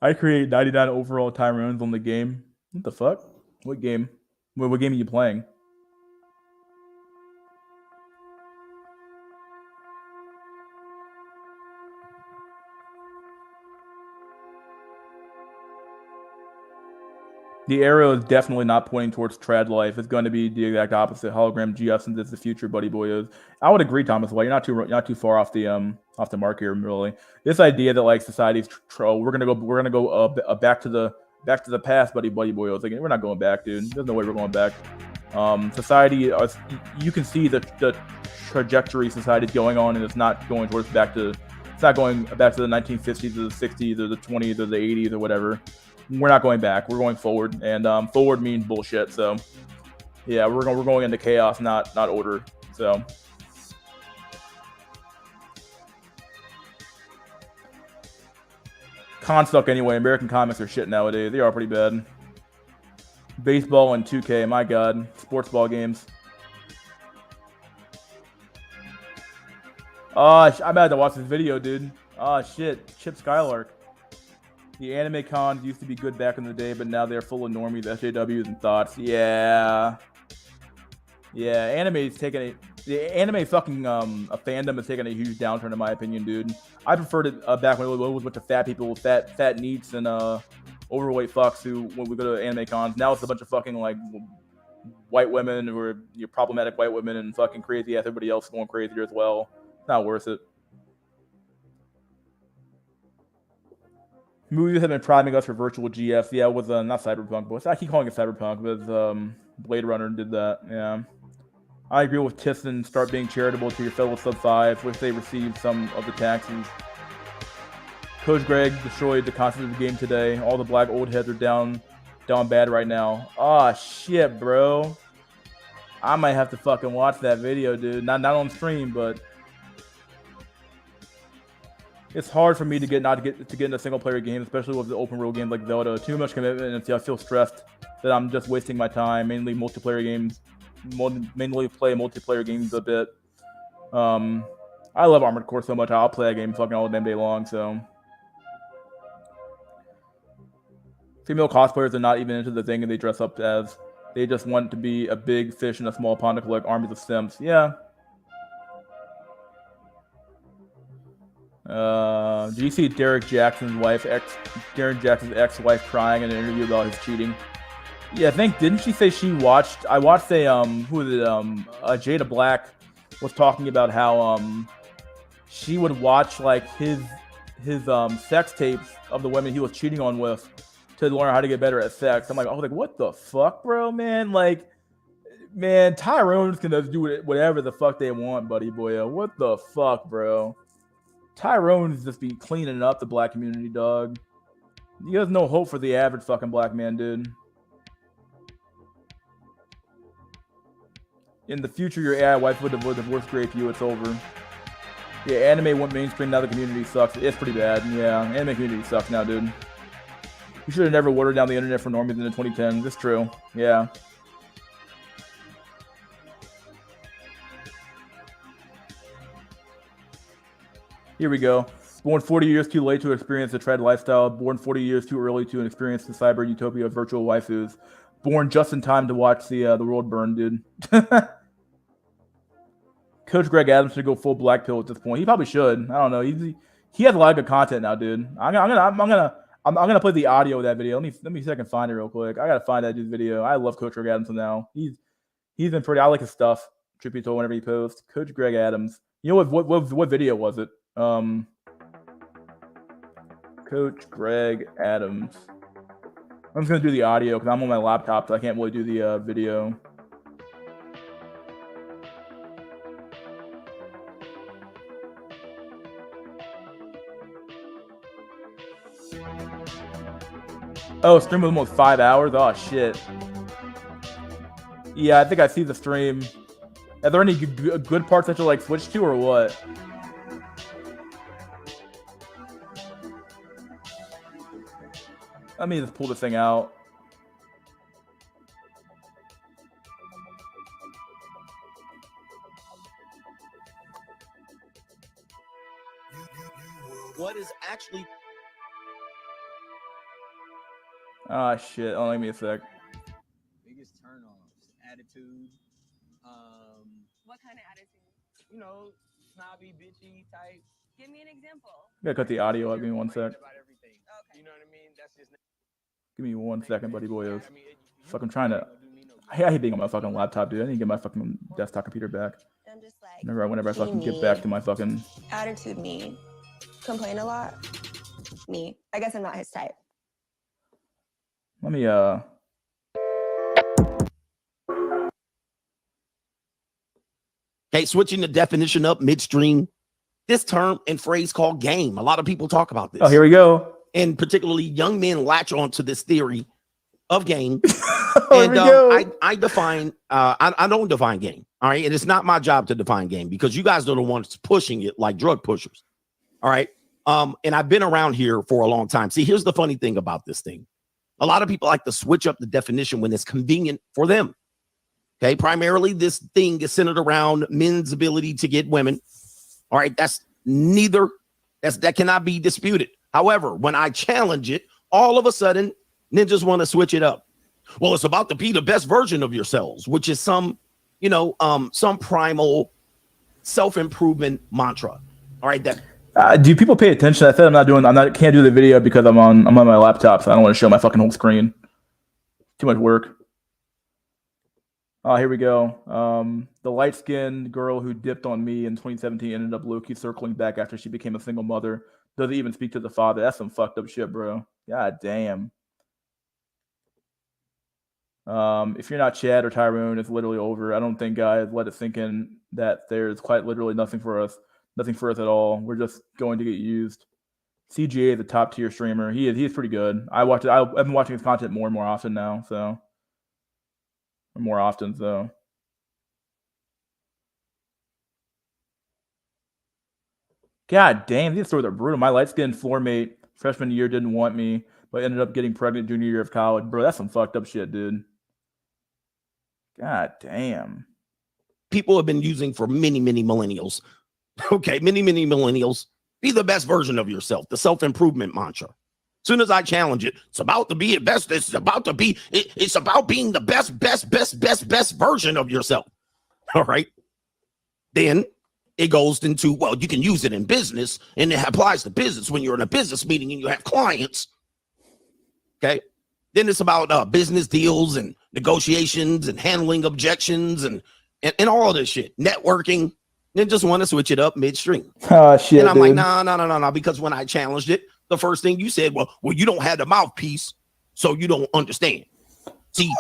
I create 99 overall time runs on the game. What the fuck? What game? What game are you playing? The arrow is definitely not pointing towards trad life. It's going to be the exact opposite. Hologram GFs is the future, buddy boyos. I would agree, Thomas. Well, you're not too far off the mark here, really. This idea that like society's we're gonna go back to the past, buddy boyos. Like, we're not going back, dude. There's no way we're going back. Society, you can see the trajectory society's going on, and it's not going back to the 1950s or the 60s or the 20s or the 80s or whatever. We're not going back. We're going forward, and forward means bullshit. So, yeah, we're going into chaos, not order. So, cons suck anyway. American comics are shit nowadays. They are pretty bad. Baseball and 2K, my god, sports ball games. I'm about to watch this video, dude. Shit, Chip Skylark. The anime cons used to be good back in the day, but now they're full of normies, SJWs, and thoughts. Yeah. Yeah, the anime fucking a fandom is taking a huge downturn in my opinion, dude. I preferred it back when it was with the fat people, fat neats and overweight fucks who when we go to anime cons. Now it's a bunch of fucking like white women or your problematic white women and fucking crazy ass everybody else going crazier as well. Not worth it. Movies have been priming us for virtual GFs. Yeah, with not Cyberpunk, but I keep calling it Cyberpunk, but Blade Runner did that. Yeah. I agree with Tisson. Start being charitable to your fellow sub-5, which they receive some of the taxes. Coach Greg destroyed the concept of the game today. All the black old heads are down bad right now. Oh shit, bro. I might have to fucking watch that video, dude. Not on stream, but it's hard for me to get in a single player game, especially with the open world games like Zelda. Too much commitment, and I feel stressed that I'm just wasting my time. Mainly multiplayer games. Mainly play multiplayer games a bit. I love Armored Core so much. I'll play that game fucking all damn day long. So female cosplayers are not even into the thing, and they dress up as they just want to be a big fish in a small pond to collect armies of Sims. Yeah. Do you see Derek Jackson's ex-wife crying in an interview about his cheating? Yeah, I think, didn't she say she watched? I watched who was it? Jada Black was talking about how she would watch like his sex tapes of the women he was cheating on with to learn how to get better at sex. I'm like, what the fuck, bro, man? Like, man, Tyrone's gonna do whatever the fuck they want, buddy boy. What the fuck, bro? Tyrone's just be cleaning up the black community, dog. He has no hope for the average fucking black man, dude. In the future, your AI wife would divorce rape you. It's over. Yeah, anime went mainstream. Now the community sucks. It's pretty bad. Yeah, anime community sucks now, dude. You should have never watered down the internet for normies in the 2010s. It's true. Yeah. Here we go. Born 40 years too late to experience the trad lifestyle. Born 40 years too early to experience the cyber utopia of virtual waifus. Born just in time to watch the world burn, dude. Coach Greg Adams should go full black pill at this point. He probably should. I don't know. He has a lot of good content now, dude. I'm gonna play the audio of that video. Let me see if I can find it real quick. I gotta find that dude's video. I love Coach Greg Adams now. He's been pretty. I like his stuff. Truth be told, whenever he posts, Coach Greg Adams. You know what video was it? Coach Greg Adams. I'm just gonna do the audio because I'm on my laptop, so I can't really do the video. Oh, stream was almost 5 hours. Oh shit. Yeah, I think I see the stream. Are there any good parts that you like switch to or what? Let me just pull this thing out. What is actually... Ah, shit. Oh, give me a sec. Biggest turn-offs. Attitude. What kind of attitude? You know, snobby, bitchy type. Give me an example. I gotta cut the audio out. Give me 1 sec. About everything. Okay. You know what I mean? That's just... Give me 1 second, buddy boyos. Fuck, I'm trying to... I hate being on my fucking laptop, dude. I need to get my fucking desktop computer back. I'm just like... Whenever I fucking get back to my fucking... Attitude me. Complain a lot. Me. I guess I'm not his type. Let me, Okay, switching the definition up midstream. This term and phrase called game. A lot of people talk about this. Oh, here we go. And particularly young men latch on to this theory of game. And I define, I don't define game. All right. And it's not my job to define game because you guys are the ones pushing it like drug pushers. All right. And I've been around here for a long time. See, here's the funny thing about this thing. A lot of people like to switch up the definition when it's convenient for them. Okay. Primarily, this thing is centered around men's ability to get women. All right. That cannot be disputed. However, when I challenge it, all of a sudden, ninjas want to switch it up. Well, it's about to be the best version of yourselves, which is some primal self-improvement mantra. All right. Do people pay attention? I said can't do the video because I'm on my laptop, so I don't want to show my fucking whole screen. Too much work. Oh, here we go. The light-skinned girl who dipped on me in 2017 ended up low-key circling back after she became a single mother. Doesn't even speak to the father. That's some fucked up shit, bro. God damn. If you're not Chad or Tyrone, it's literally over. I don't think guys let it sink in that there's quite literally nothing for us at all. We're just going to get used. CGA is a top tier streamer. He's pretty good. I've been watching his content more and more often now. So more often. So God damn, these stories are brutal. My light skinned floor mate freshman year didn't want me, but ended up getting pregnant junior year of college. Bro, that's some fucked up shit, dude. God damn. People have been using for many millennials. Okay, many millennials. Be the best version of yourself. The self-improvement mantra. As soon as I challenge it, it's about to be the best. It's about being the best version of yourself. All right. Then it goes into, well, you can use it in business, and it applies to business when you're in a business meeting and you have clients. Okay. Then it's about business deals and negotiations and handling objections and all of this shit. Networking. Then just want to switch it up midstream. Oh shit. And I'm dude. like, no, because when I challenged it, the first thing you said, well, you don't have the mouthpiece, so you don't understand. See,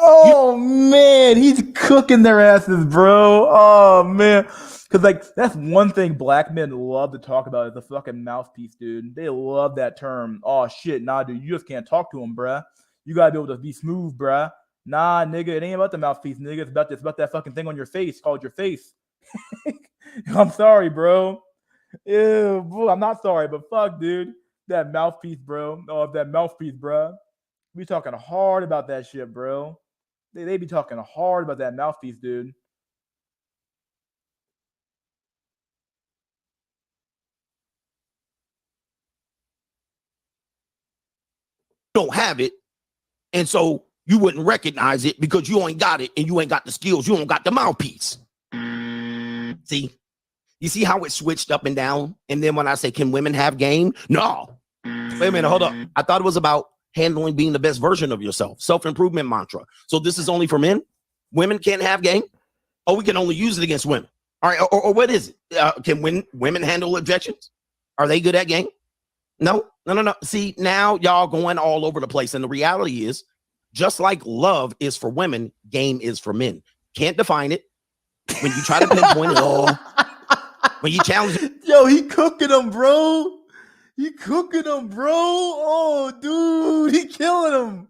man, he's cooking their asses, bro. Oh man. Cause like that's one thing black men love to talk about is the fucking mouthpiece, dude. They love that term. Oh shit, nah, dude, you just can't talk to him, bruh. You gotta be able to be smooth, bruh. Nah, nigga, it ain't about the mouthpiece, nigga. It's about that fucking thing on your face called your face. I'm sorry, bro. Ew, bro, I'm not sorry, but fuck, dude. That mouthpiece, bro. Oh, that mouthpiece, bro. We talking hard about that shit, bro. They be talking hard about that mouthpiece, dude. don't have it, and so you wouldn't recognize it because you ain't got it, and you ain't got the skills. You don't got the mouthpiece. See? You see how it switched up and down? And then when I say, can women have game? No. Wait a minute, hold up. I thought it was about handling being the best version of yourself. Self-improvement mantra. So this is only for men? Women can't have game? Oh, we can only use it against women. All right, or what is it? Can women handle objections? Are they good at game? No. See, now y'all going all over the place. And the reality is, just like love is for women, game is for men. Can't define it. When you try to pinpoint it all, when you challenge it. Yo, he cooking them, bro. He cooking them, bro. Oh, dude, he killing them.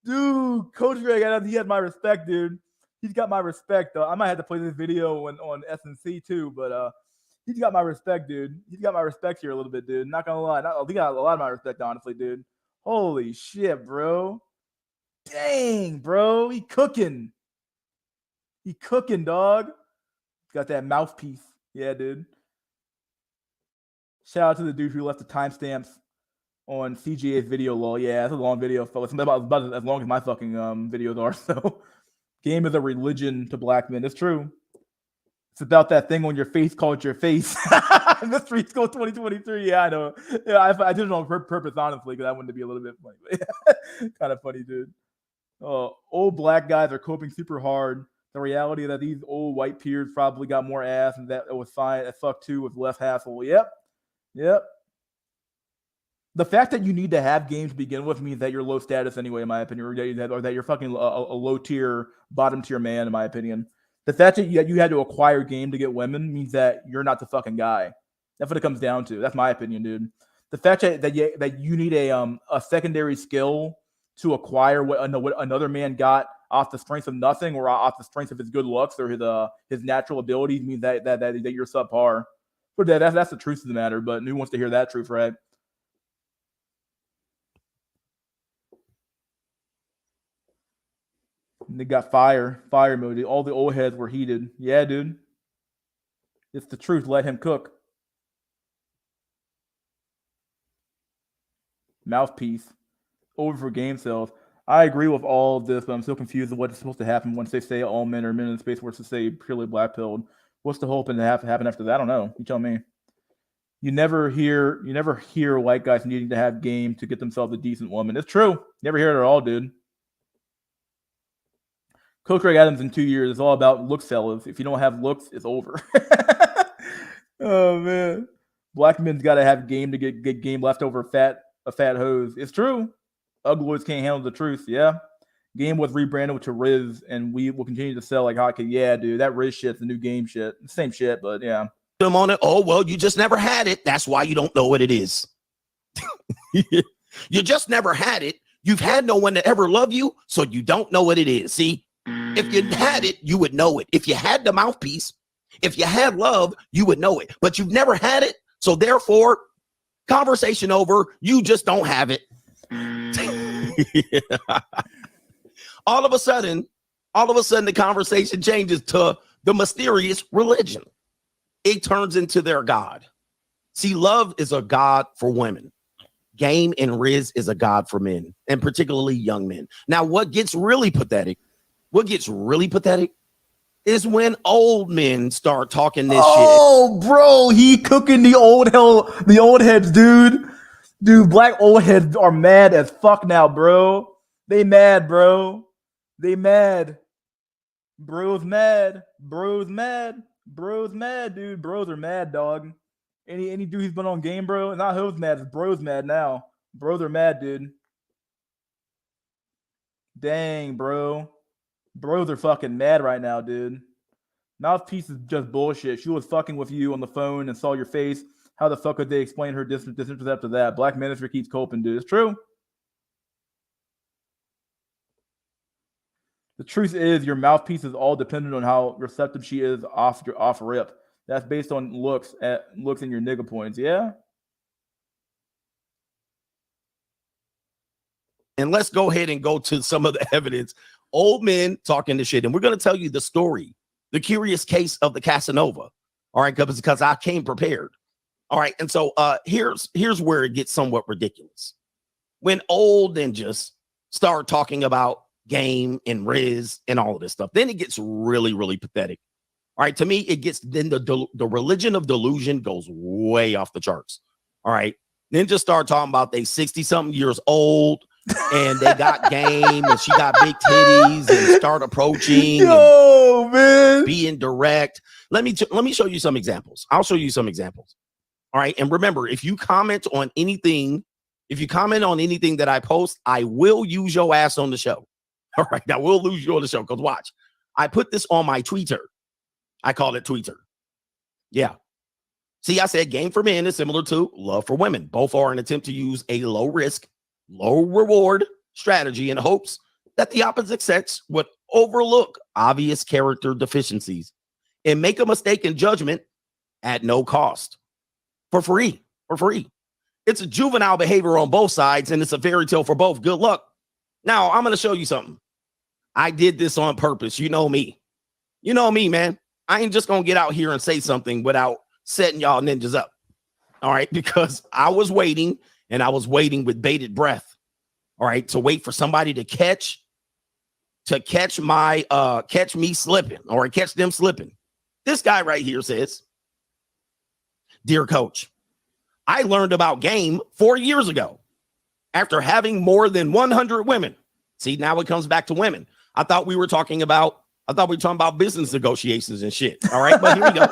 Dude, Coach Greg, he has my respect, dude. He's got my respect, though. I might have to play this video on SNC too, but he's got my respect, dude. He's got my respect here a little bit, dude. Not gonna lie. He got a lot of my respect, honestly, dude. Holy shit, bro. Dang, bro. He cooking. He cooking, dog. Got that mouthpiece. Yeah, dude. Shout out to the dude who left the timestamps on CGA's video, lol. Yeah, it's a long video, folks. It's about as long as my fucking videos are. So, game is a religion to black men. It's true. It's about that thing on your face called your face. Mystery School 2023. Yeah, I know. Yeah, I did it on purpose, honestly, because I wanted to be a little bit funny. Kind of funny, dude. Old black guys are coping super hard. The reality that these old white peers probably got more ass and that it was fine as fuck too with less hassle. Yep. The fact that you need to have games to begin with means that you're low status anyway, in my opinion, or that you're fucking a low tier, bottom tier man, in my opinion. The fact that you had to acquire game to get women means that you're not the fucking guy. That's what it comes down to. That's my opinion, dude. The fact that you need a secondary skill to acquire what another man got off the strength of nothing or off the strength of his good looks or his natural abilities means that you're subpar. But that's the truth of the matter. But who wants to hear that truth, right? And they got fire mode. All the old heads were heated. Yeah, dude. It's the truth. Let him cook. Mouthpiece. Over for game sales. I agree with all of this, but I'm still confused of what's supposed to happen once they say all men are men in space versus say purely black pilled. What's the hope and to happen after that? I don't know. You tell me. You never hear white guys needing to have game to get themselves a decent woman. It's true. Never hear it at all, dude. Coach Greg Adams in 2 years is all about looks, fellas. If you don't have looks, it's over. Oh man. Black men's gotta have game to get game left over a fat hose. It's true. Ugloids can't handle the truth. Yeah. Game was rebranded to Riz, and we will continue to sell like hockey. Yeah, dude, that Riz shit's the new game shit. Same shit, but yeah. Them on it. Oh, well, you just never had it. That's why you don't know what it is. You just never had it. You've had no one to ever love you, so you don't know what it is. See, if you had it, you would know it. If you had the mouthpiece, if you had love, you would know it. But you've never had it, so therefore, conversation over. You just don't have it. All of a sudden, the conversation changes to the mysterious religion. It turns into their god. See, love is a god for women. Game and Riz is a god for men, and particularly young men. Now, what gets really pathetic is when old men start talking this shit. Oh, bro, he cooking the old heads, dude. Dude, black old heads are mad as fuck now, bro. They mad, bro. They mad. Bro's mad. Bro's mad. Bro's mad, dude. Bros are mad, dog. Any dude who's been on game, bro, not who's mad, it's bro's mad now. Bros are mad, dude. Dang, bro. Bros are fucking mad right now, dude. Mouthpiece is just bullshit. She was fucking with you on the phone and saw your face. How the fuck could they explain her disinterest after that? Black Ministry keeps coping, dude. It's true. The truth is, your mouthpiece is all dependent on how receptive she is off rip. That's based on looks in your nigga points. Yeah. And let's go ahead and go to some of the evidence. Old men talking this shit, and we're going to tell you the story, the curious case of the Casanova. All right, because I came prepared. All right, and so here's where it gets somewhat ridiculous. When old ninjas start talking about game and Riz and all of this stuff, then it gets really, really pathetic. All right, to me, it gets then the religion of delusion goes way off the charts. All right, ninjas start talking about they 60-something years old and they got game and she got big titties and start approaching. Yo, man, being direct. Let me show you some examples. I'll show you some examples. All right, and remember, if you comment on anything that I post, I will use your ass on the show. All right, I will lose you on the show because watch, I put this on my Twitter. I call it Twitter. Yeah. See, I said game for men is similar to love for women. Both are an attempt to use a low risk, low reward strategy in hopes that the opposite sex would overlook obvious character deficiencies and make a mistake in judgment at no cost. For free. It's a juvenile behavior on both sides, and it's a fairy tale for both. Good luck. Now, I'm going to show you something. I did this on purpose. You know me. You know me, man. I ain't just going to get out here and say something without setting y'all ninjas up. All right, because I was waiting, and I was waiting with bated breath. All right, to wait for somebody to catch me slipping or catch them slipping. This guy right here says, "Dear coach, I learned about game 4 years ago after having more than 100 women." See, now it comes back to women. I thought we were talking about business negotiations and shit. All right, but here we go.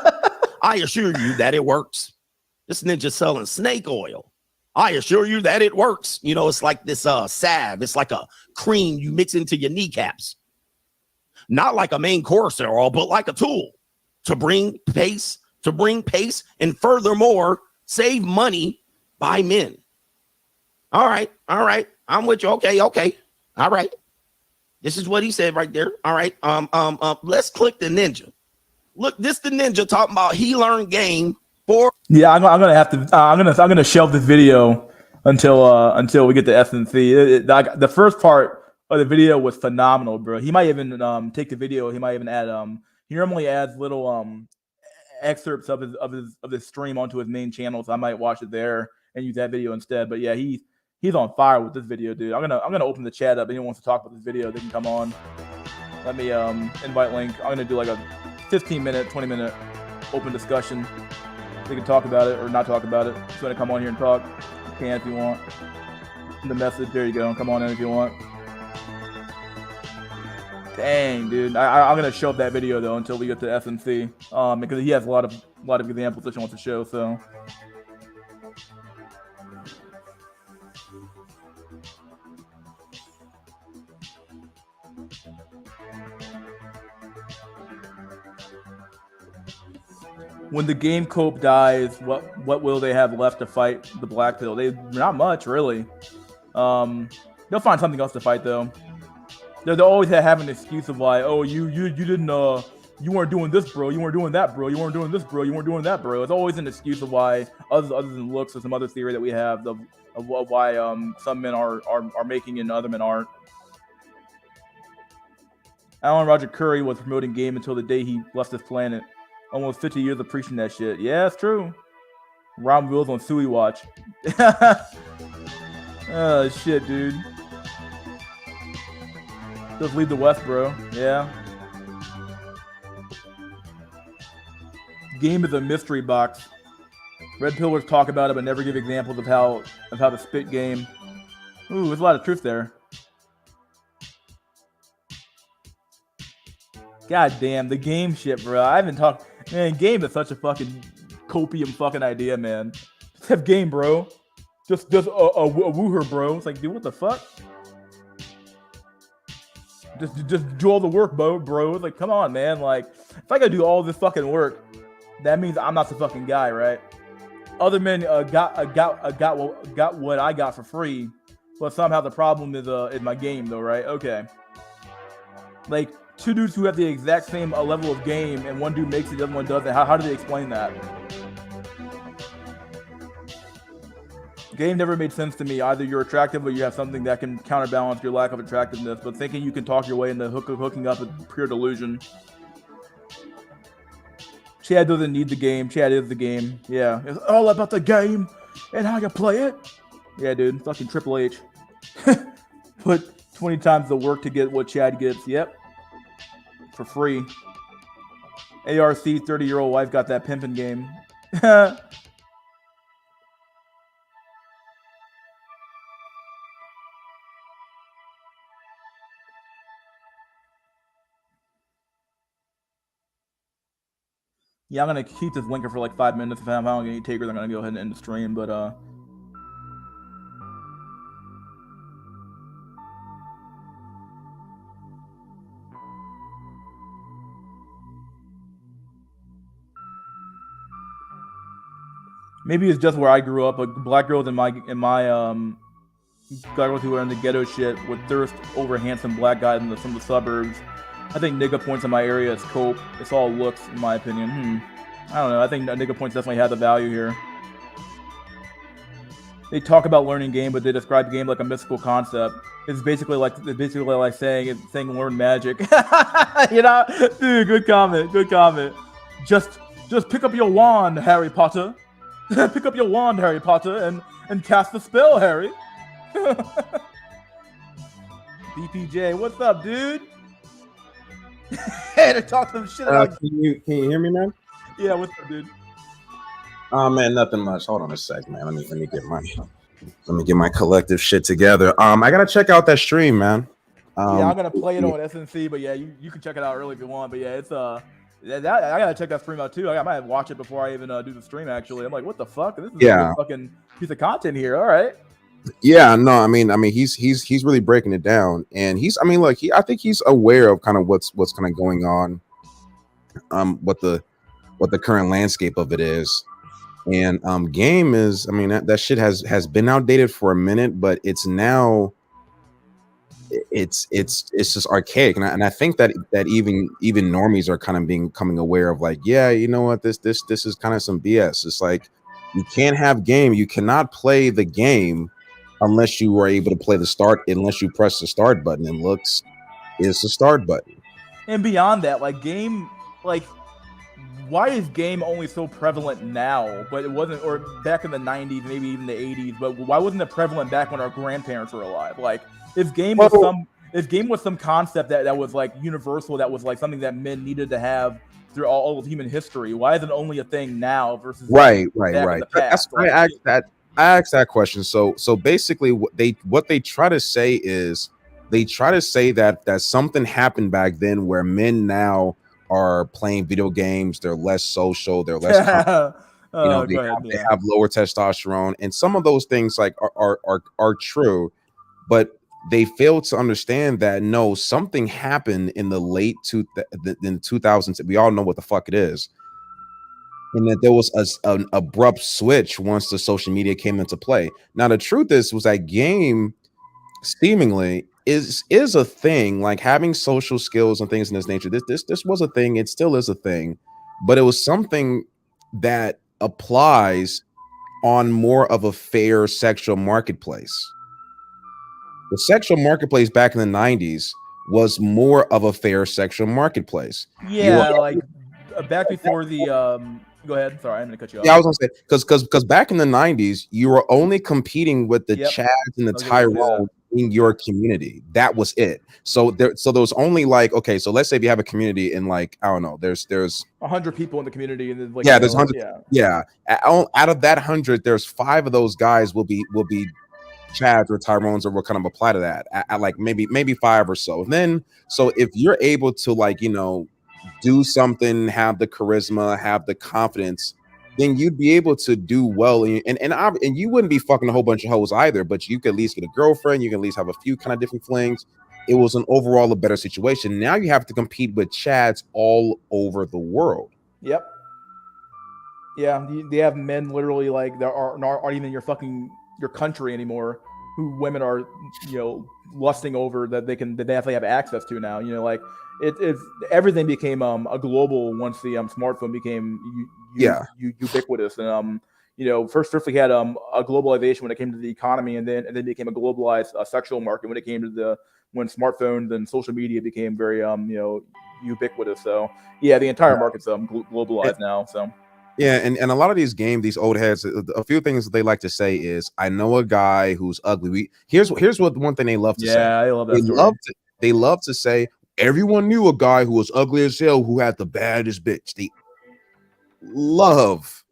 I assure you that it works. This ninja selling snake oil. I assure you that it works. You know, it's like this salve. It's like a cream you mix into your kneecaps. Not like a main course at all, but like a tool to bring pace, and furthermore, save money by men. All right. I'm with you. Okay. All right. This is what he said right there. All right. Let's click the ninja. Look, this the ninja talking about he learned game for. Yeah, I'm gonna have to. I'm gonna shelve this video until we get to SNC. The first part of the video was phenomenal, bro. He might even take the video. He might even add he normally adds little excerpts of his stream onto his main channel, so I might watch it there and use that video instead. But yeah, he's on fire with this video, dude. I'm gonna open the chat up. Anyone wants to talk about this video, they can come on. Let me invite link. I'm gonna do like a 15-minute, 20-minute open discussion. They can talk about it or not talk about it. Just want to come on here and talk. You can if you want. The message, there you go. Come on in if you want. Dang, dude. I'm gonna show up that video though until we get to SNC, because he has a lot of examples that he wants to show. So. when the game cope dies, what will they have left to fight the black pill? They not much really. They'll find something else to fight though. They'll always have an excuse of why, oh, you didn't you weren't doing this, bro. You weren't doing that, bro. You weren't doing this, bro. You weren't doing that, bro. It's always an excuse of why, other than looks or some other theory that we have of why some men are making it and other men aren't. Alan Roger Curry was promoting game until the day he left this planet. Almost 50 years of preaching that shit. Yeah, it's true. Ron Wills on Suey Watch. Oh shit, dude. Just leave the West, bro. Yeah. Game is a mystery box. Red pillars talk about it, but never give examples of how to spit game. Ooh, there's a lot of truth there. God damn, the game shit, bro. I haven't talked. Man, game is such a fucking copium fucking idea, man. Just have game, bro. Just a woo her, bro. It's like, dude, what the fuck? Just do all the work, bro. It's like, come on, man. Like, if I gotta do all this fucking work, that means I'm not the fucking guy, right? Other men got what I got for free, but somehow the problem is my game, though, right? Okay. Like, two dudes who have the exact same level of game, and one dude makes it, the other one doesn't. How do they explain that? Game never made sense to me. Either you're attractive or you have something that can counterbalance your lack of attractiveness, but thinking you can talk your way into hooking up is pure delusion. Chad doesn't need the game. Chad is the game. Yeah. It's all about the game and how you play it. Yeah, dude. Fucking Triple H. Put 20 times the work to get what Chad gets. Yep. For free. ARC 30-year-old wife got that pimping game. Yeah, I'm gonna keep this linker for like 5 minutes. If I don't get any takers, I'm gonna go ahead and end the stream. But maybe it's just where I grew up. But black girls in my black girls who are in the ghetto shit would thirst over handsome black guys from the suburbs. I think nigga points in my area is cope. It's all looks, in my opinion. I don't know. I think nigga points definitely had the value here. They talk about learning game, but they describe game like a mystical concept. It's basically like saying learn magic. You know, dude. Good comment. Good comment. Just pick up your wand, Harry Potter. Pick up your wand, Harry Potter, and cast the spell, Harry. BPJ, what's up, dude? Hey, to talk some shit about. Can you hear me, man? Yeah, what's up, dude? Oh man, nothing much. Hold on a sec, man. Let me get my collective shit together. I gotta check out that stream, man. Yeah, I'm gonna play it on SNC, but yeah, you can check it out early if you want. But yeah, it's I gotta check that stream out too. I might watch it before I even do the stream. Actually, I'm like, what the fuck? This is a fucking piece of content here. All right. Yeah, no, I mean, he's really breaking it down, and I think he's aware of kind of what's kind of going on, what the current landscape of it is, and game is, I mean, that shit has been outdated for a minute, but it's now, it's just archaic, and I think that even normies are kind of becoming aware of like, yeah, you know what, this is kind of some BS. It's like you can't have game, you cannot play the game unless you were able to play unless you press the start button, and looks is the start button. And beyond that, like game, like why is game only so prevalent now, but it wasn't, or back in the 90s, maybe even the 80s, but why wasn't it prevalent back when our grandparents were alive? Like if game was some concept that was like universal, that was like something that men needed to have through all of human history, why is it only a thing now versus right? That's why I asked that question. So basically what they try to say is that something happened back then where men now are playing video games, they're less social, they're less they have lower testosterone, and some of those things like are true, but they failed to understand that no, something happened in the late 2000s. We all know what the fuck it is. and that there was an abrupt switch once the social media came into play. Now the truth was that game seemingly is a thing, like having social skills and things in this nature. This was a thing. It still is a thing, but it was something that applies on more of a fair sexual marketplace. The sexual marketplace back in the 90s was more of a fair sexual marketplace. You were Yeah, like back before the Go ahead. Sorry, I'm gonna cut you off. Yeah, I was gonna say because back in the 90s, you were only competing with the Yep. Chads and the I was gonna say that. Tyrone in your community. That was it. So there was only like, okay, so let's say if you have a community in like, I don't know, there's 100 people in the community, and then like yeah, there's 100. Yeah. Yeah, out of that 100, there's 5 of those guys will be Chads or Tyrones, or will kind of apply to that at like maybe 5 or so. And then so if you're able to, like, do something, have the charisma, have the confidence, then you'd be able to do well, and you wouldn't be fucking a whole bunch of hoes either, but you could at least get a girlfriend, you can at least have a few kind of different flings. It was an overall a better situation. Now you have to compete with Chads all over the world. Yep. Yeah, they have men literally like that aren't even in your country anymore, who women are lusting over, that they definitely have access to now. Like it's everything became a global once the smartphone became ubiquitous. And first we had a globalization when it came to the economy, and then became a globalized sexual market when it came to when smartphones and social media became very ubiquitous. So yeah, the entire market's globalized now. So yeah, and a lot of these games, these old heads, a few things that they like to say is, I know a guy who's ugly. Here's what one thing they love to say. Yeah, I love that story. They love to say everyone knew a guy who was ugly as hell who had the baddest bitch. They love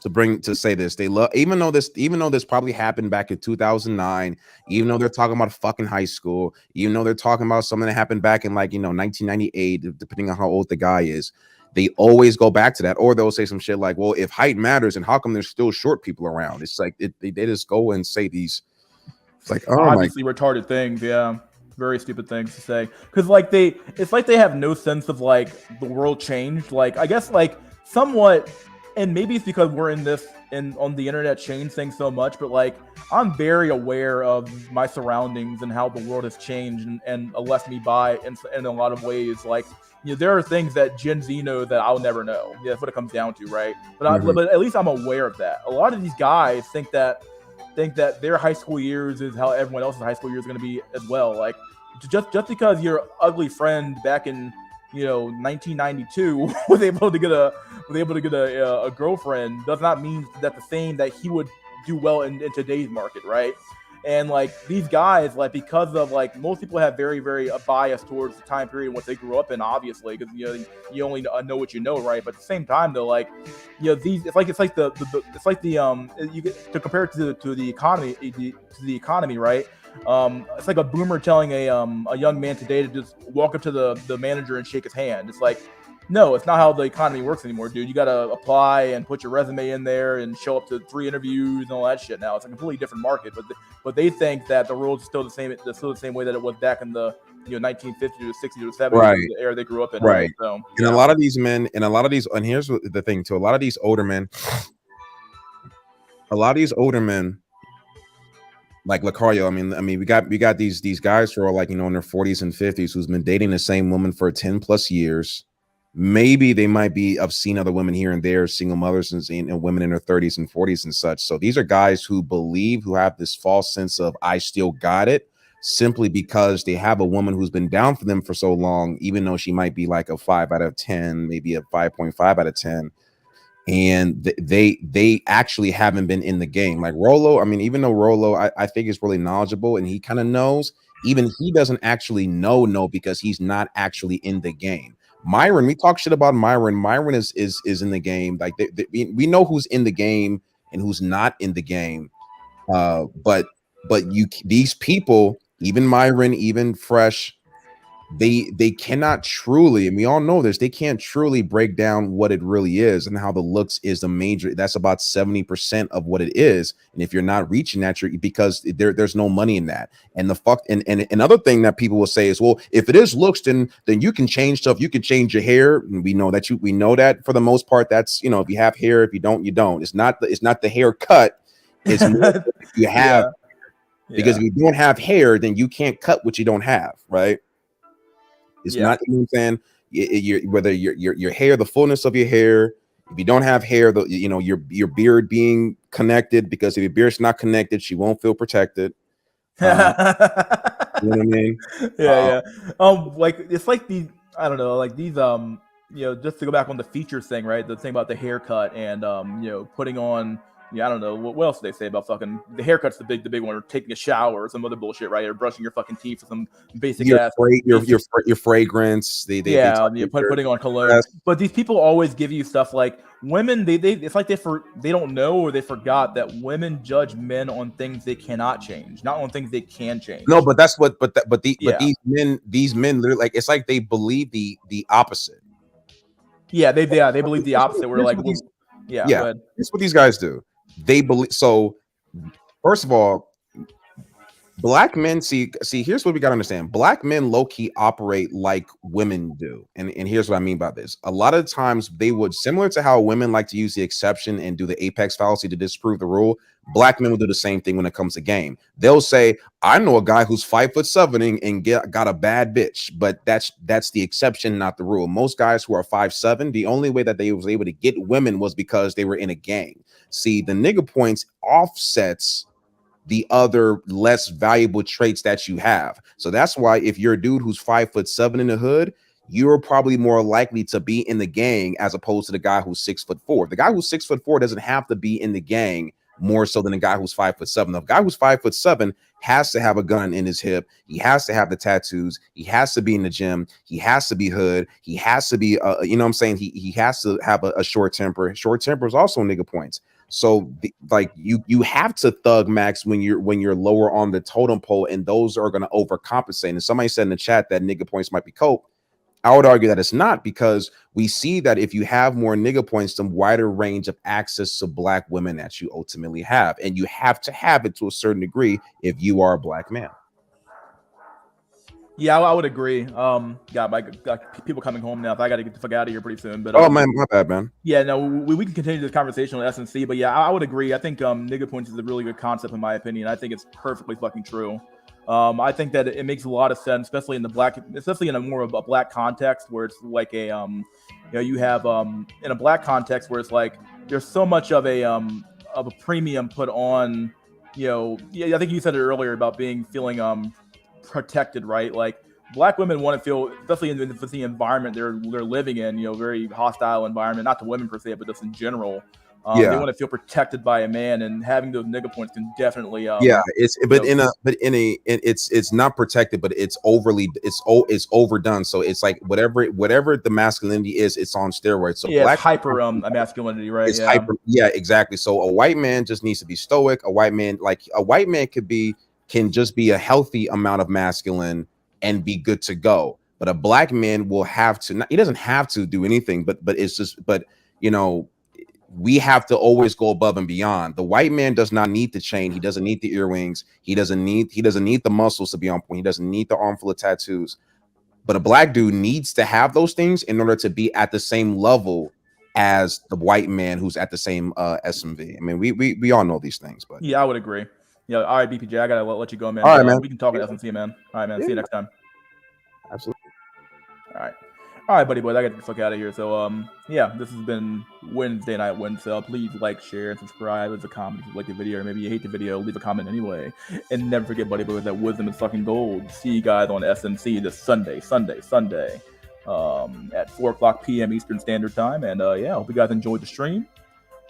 to say this. They love, even though this probably happened back in 2009, even though they're talking about fucking high school, even though they're talking about something that happened back in 1998, depending on how old the guy is. They always go back to that, or they'll say some shit like, well, if height matters, and how come there's still short people around? It's like they just go and say these, it's like, oh, obviously retarded things. Yeah, very stupid things to say, because it's like they have no sense of like the world changed. Like, I guess like somewhat, and maybe it's because we're on the internet changed things so much, but like I'm very aware of my surroundings and how the world has changed and left me by in a lot of ways. Like, there are things that Gen Z knows that I'll never know. Yeah, that's what it comes down to, right? But but at least I'm aware of that. A lot of these guys think that their high school years is how everyone else's high school years is going to be as well. Like, just because your ugly friend back in 1992 was able to get a girlfriend does not mean that the same that he would do well in today's market, right? And like these guys, like, because of like most people have very, very a bias towards the time period in which they grew up in, obviously, because you only know what you know, right? But at the same time, though, like these, it's like you get to compare it to the economy, right? It's like a boomer telling a young man today to just walk up to the manager and shake his hand. It's like, no, it's not how the economy works anymore, dude. You got to apply and put your resume in there and show up to 3 interviews and all that shit now. It's a completely different market, but they think that the world's still the same way that it was back in the 1950s or 60s or 70s, right, the era they grew up in. Right. So, and a lot of these men, and here's the thing too, a lot of these older men, like Lucario, I mean, we got these guys who are like, in their 40s and 50s who's been dating the same woman for 10 plus years. Maybe they might have seen other women here and there, single mothers and women in their 30s and 40s and such. So these are guys who have this false sense of, I still got it, simply because they have a woman who's been down for them for so long, even though she might be like a 5 out of 10, maybe a 5.5 out of 10. And they actually haven't been in the game. Like Rolo, I mean, even though Rolo, I think is really knowledgeable and he kind of knows, even he doesn't actually know because he's not actually in the game. Myron, we talk shit about Myron. Myron is in the game. Like we know who's in the game and who's not in the game. But these people, even Myron, even Fresh, they cannot truly, and we all know this, they can't truly break down what it really is and how the looks is the major. That's about 70% of what it is. And if you're not reaching that, because there's no money in that. And the fuck, and another thing that people will say is, well, if it is looks, then you can change stuff. You can change your hair. And we know that for the most part, that's, you know, if you have hair, if you don't, you don't. It's not the haircut. It's more if you have, because if you don't have hair, then you can't cut what you don't have, right? It's not, you know what I'm saying? Whether your hair, the fullness of your hair, if you don't have hair, you know, your beard being connected, because if your beard's not connected, she won't feel protected. You know what I mean? Like it's like I don't know, like these you know, just to go back on the features thing, right? The thing about the haircut and you know, putting on, I don't know what else do they say about fucking the haircut's the big one, or taking a shower or some other bullshit, right? Or brushing your fucking teeth for some basic your fragrance, putting on cologne. But these people always give you stuff like women. They it's like they don't know, or they forgot that women judge men on things they cannot change, not on things they can change. No, but that's what. But these men, literally, like, it's like they believe the opposite. Yeah, they believe the opposite. We're like, That's what these guys do. They believe. So, first of all, black men see. Here's what we gotta understand: black men low-key operate like women do, and here's what I mean by this. A lot of times, they would, similar to how women like to use the exception and do the apex fallacy to disprove the rule. Black men will do the same thing when it comes to game. They'll say, "I know a guy who's 5'7" and got a bad bitch," but that's the exception, not the rule. Most guys who are 5'7", the only way that they was able to get women was because they were in a gang. See, the nigga points offsets the other less valuable traits that you have. So that's why if you're a dude who's 5'7" in the hood, you're probably more likely to be in the gang as opposed to the guy who's 6'4". The guy who's 6'4" doesn't have to be in the gang more so than the guy who's 5'7". The guy who's 5'7" has to have a gun in his hip. He has to have the tattoos. He has to be in the gym. He has to be hood. He has to be, you know what I'm saying? He has to have a short temper. Short temper is also nigga points. So like you have to thug max when you're lower on the totem pole, and those are going to overcompensate. And somebody said in the chat that nigga points might be cope. I would argue that it's not, because we see that if you have more nigga points, the wider range of access to black women that you ultimately have, and you have to have it to a certain degree if you are a black man. Yeah, I would agree. Got people coming home now. I got to get the fuck out of here pretty soon. But oh man, my bad, man. Yeah, no, we can continue this conversation on SNC. But yeah, I would agree. I think nigga points is a really good concept in my opinion. I think it's perfectly fucking true. I think that it makes a lot of sense, especially in a more of a black context where it's like a you know, you have in a black context where it's like there's so much of a premium put on, you know. Yeah, I think you said it earlier about feeling protected, right? Like black women want to feel, especially in the environment they're living in, you know, very hostile environment, not to women per se, but just in general. They want to feel protected by a man, and having those nigga points can definitely it's not protected, but it's overdone. So it's like whatever the masculinity is, it's on steroids. So black hyper masculinity, right? It's hyper, exactly. So a white man just needs to be stoic. A white man can just be a healthy amount of masculine and be good to go. But a black man will have to, he doesn't have to do anything, but you know, we have to always go above and beyond. The white man does not need the chain. He doesn't need the earrings. He doesn't need the muscles to be on point. He doesn't need the armful of tattoos. But a black dude needs to have those things in order to be at the same level as the white man who's at the same SMV. I mean, we all know these things, but yeah, I would agree. Yeah, all right, BPJ, I gotta let you go, man. All right, man. We can talk at SMC, man. All right, man. See you next time. Absolutely. All right, buddy boys, I got to get the fuck out of here. So, yeah, this has been Wednesday Night WINsel. Please like, share, and subscribe. Leave a comment if you like the video, or maybe you hate the video. Leave a comment anyway. And never forget, buddy boys, that wisdom is fucking gold. See you guys on SMC this Sunday, at 4:00 p.m. Eastern Standard Time. And yeah, I hope you guys enjoyed the stream.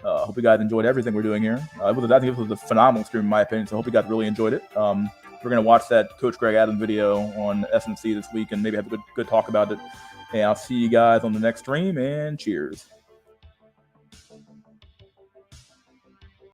Hope you guys enjoyed everything we're doing here. I think it was a phenomenal stream in my opinion. So I hope you guys really enjoyed it. We're gonna watch that Coach Greg Adams video on SMC this week, and maybe have a good talk about it. And I'll see you guys on the next stream, and cheers.